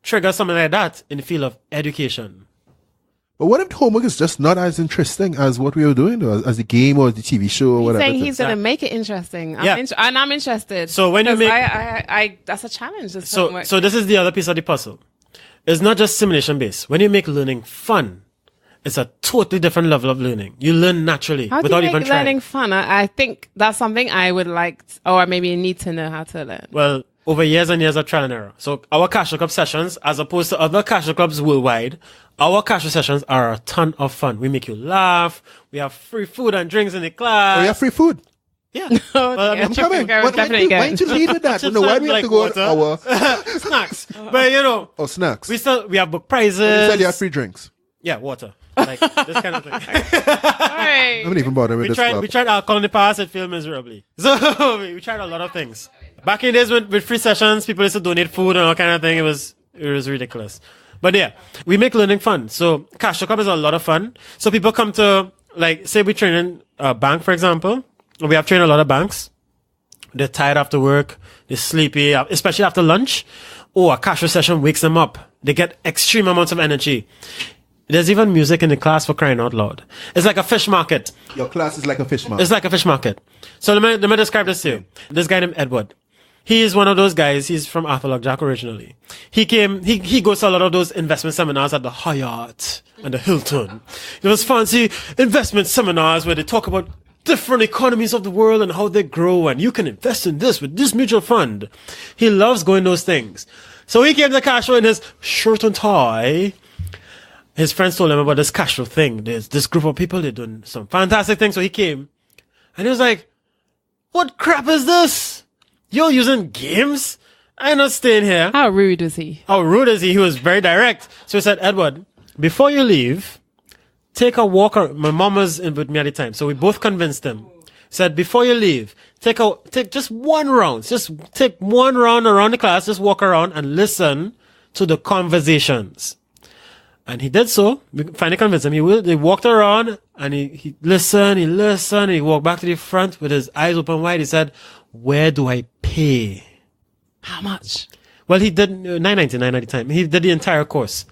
trigger something like that in the field of education?
But what if the homework is just not as interesting as what we were doing, though, as the game or the TV show or
He's
whatever?
saying
it
he's
is?
going to make it interesting.
Yeah.
And I'm interested.
So when you
'Cause
make-
I that's a challenge. This
So
homework.
this is the other piece of the puzzle. It's not just simulation based. When you make learning fun, it's a totally different level of learning. You learn naturally
How do you
without
make
even
learning
trying.
fun? I think that's something I would like, or maybe need to know how to learn.
Well, over years and years of trial and error. So our Cashflow Club sessions, as opposed to other Cashflow Clubs worldwide, our Cashflow sessions are a ton of fun. We make you laugh. We have free food and drinks in the class.
Oh, you have free food.
Yeah.
Oh,
Well,
yeah.
I'm
Coming.
We're definitely
Why
going.
don't you lead with that?
Chips
No, why
and
do we have
like
to go
water.
our
Snacks. But you know,
snacks?
we have book prizes.
You said you have free drinks.
Yeah, water. Like this kind of thing.
I haven't even bothered with
we
this
tried
club.
we tried alcohol in the past, it failed miserably. So we tried a lot of things. Back in the days with free sessions, people used to donate food and all kind of thing. It was ridiculous. But yeah, we make learning fun. So Cashflow Club is a lot of fun. So people come to, like, say we train in a bank, for example. We have trained a lot of banks. They're tired after work. They're sleepy, especially after lunch. Oh, a Cashflow session wakes them up. They get extreme amounts of energy. There's even music in the class, for crying out loud. It's like a fish market.
Your class is like a fish market.
It's like a fish market. So let me describe this to you. This guy named Edward. He is one of those guys. He's from Arthur Lockjack originally. He goes to a lot of those investment seminars at the Hyatt and the Hilton. Those fancy investment seminars where they talk about different economies of the world and how they grow, and you can invest in this with this mutual fund. He loves going those things. So he came to Cashflow in his shirt and tie. His friends told him about this Cashflow thing. There's this group of people, they're doing some fantastic things. So he came and he was like, what crap is this? You're using games? I'm not staying here.
How rude was he?
How rude is he? He was very direct. So he said, Edward, before you leave, take a walk. My mom was in with me at the time. So we both convinced him. Said, before you leave, take just one round. Just take one round around the class. Just walk around and listen to the conversations. And he did so. We finally convinced him. They walked around and he listened, and he walked back to the front with his eyes open wide. He said, where do I pay?
How much?
Well, he did $9.99 at the time. He did the entire course.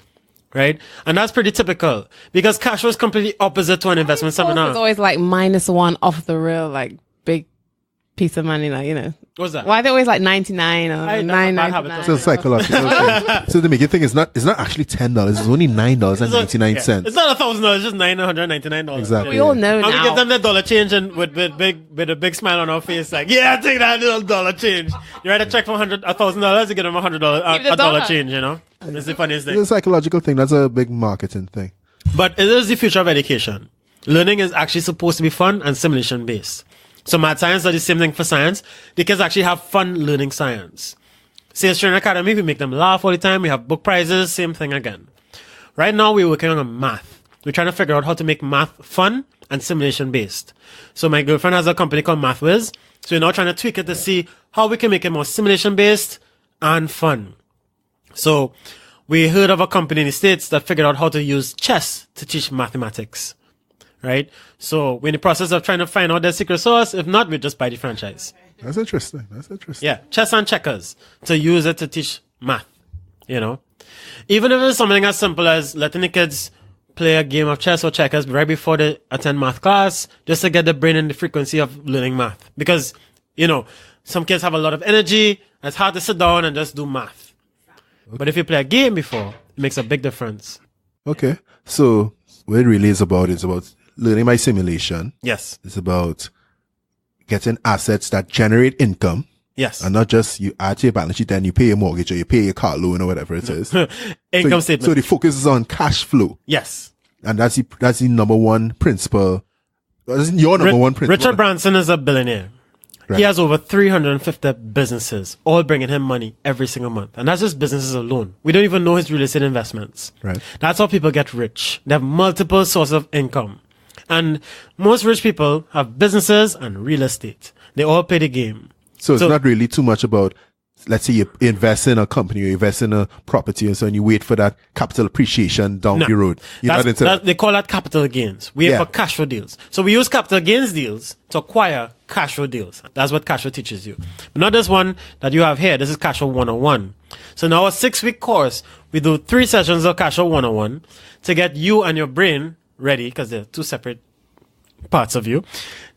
Right? And that's pretty typical because Cashflow is completely opposite to an investment seminar.
It's always like -1 off the real, like big piece of money, like, you know.
What's that?
Why are they always like 99 or
I know, bad habit.
9.99?
So psychological. Okay. So to make you think it's not actually $10. It's only $9.99.
It's not $1,000. It's just $999.
Exactly.
We all know
And we
now.
give them the dollar change and with a big smile on our face, like, yeah, take that little dollar change. You write a check for $1,000, you get them $100,
Give the
a dollar
dollar.
change, you know? It's the funniest
It's
thing.
a psychological thing. That's a big marketing thing.
But it is the future of education. Learning is actually supposed to be fun and simulation based. So math science does the same thing for science. The kids actually have fun learning science. Sales Training Academy, we make them laugh all the time. We have book prizes, same thing again. Right now, we're working on math. We're trying to figure out how to make math fun and simulation based. So my girlfriend has a company called MathWiz. So we're now trying to tweak it to see how we can make it more simulation based and fun. So we heard of a company in the States that figured out how to use chess to teach mathematics. Right? So we're in the process of trying to find out their secret sauce. If not, we just buy the franchise.
That's interesting.
Yeah. Chess and checkers to use it to teach math. You know? Even if it's something as simple as letting the kids play a game of chess or checkers right before they attend math class, just to get the brain in the frequency of learning math. Because, you know, some kids have a lot of energy. And it's hard to sit down and just do math. Okay. But if you play a game before, it makes a big difference.
Okay. So what it really is about learning by simulation.
Yes.
It's about getting assets that generate income.
Yes.
And not just you add to your balance sheet and you pay your mortgage or you pay your car loan or whatever it is.
Income statement.
So the focus is on cash flow.
Yes.
And that's the number one principle. That's your number one principle.
Richard Branson is a billionaire. Right. He has over 350 businesses, all bringing him money every single month. And that's just businesses alone. We don't even know his real estate investments.
Right.
That's how people get rich. They have multiple sources of income. And most rich people have businesses and real estate. They all play the game.
So it's not really too much about, let's say you invest in a company or you invest in a property and so on, you wait for that capital appreciation down the road.
They call that capital gains. We have for cash flow deals. So we use capital gains deals to acquire cash flow deals. That's what cash flow teaches you. But not this one that you have here. This is Cash Flow 101. So in our 6-week course, we do 3 sessions of Cash Flow 101 to get you and your brain ready, because they're 2 separate parts of you,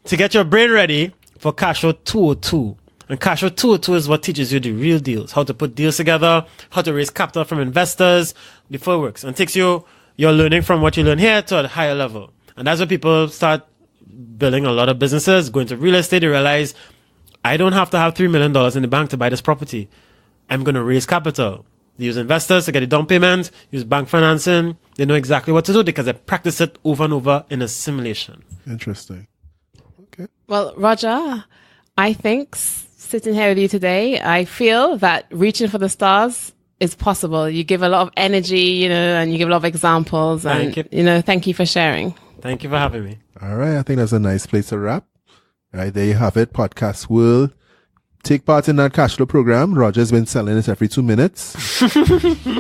to get your brain ready for Cash Flow 202. And Cash Flow 202 is what teaches you the real deals, how to put deals together, how to raise capital from investors before it works, and takes you your learning from what you learn here to a higher level. And that's when people start building a lot of businesses, going to real estate. They realize, I don't have to have $3 million in the bank to buy this property. I'm going to raise capital. They use investors to get a down payment, use bank financing. They know exactly what to do because they practice it over and over in a simulation.
Interesting. Okay.
Well, Roger, I think sitting here with you today, I feel that reaching for the stars is possible. You give a lot of energy, you know, and you give a lot of examples.
Thank you.
You know, thank you for sharing.
Thank you for having me.
All right. I think that's a nice place to wrap. All right. There you have it. Podcast World. take part in that Cashflow program. Roger's been selling it every 2 minutes.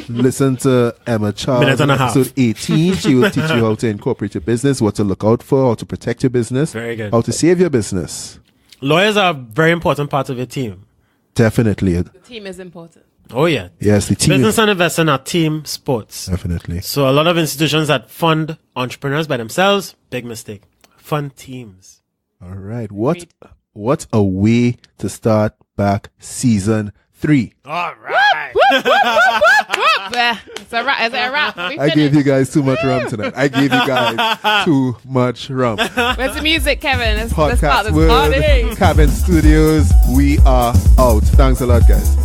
Listen to Emma Charles
Minute and a half.
episode 18. She will teach you how to incorporate your business, what to look out for, how to protect your business,
Very good.
how to save your business.
Lawyers are a very important part of your team.
Definitely.
The team is important.
Oh, yeah.
Yes, the team
Business
is
and investing are team sports.
definitely.
So a lot of institutions that fund entrepreneurs by themselves, big mistake. Fund teams.
All right. What a way to start back season 3.
All right.
Whoop, whoop, whoop, whoop, whoop. Is it a wrap? We
I gave you guys too much rum tonight. I gave you guys too much rum.
Where's the music, Kevin? Let's start
Podcast
this
World,
party.
Cabin Studios. We are out. Thanks a lot, guys.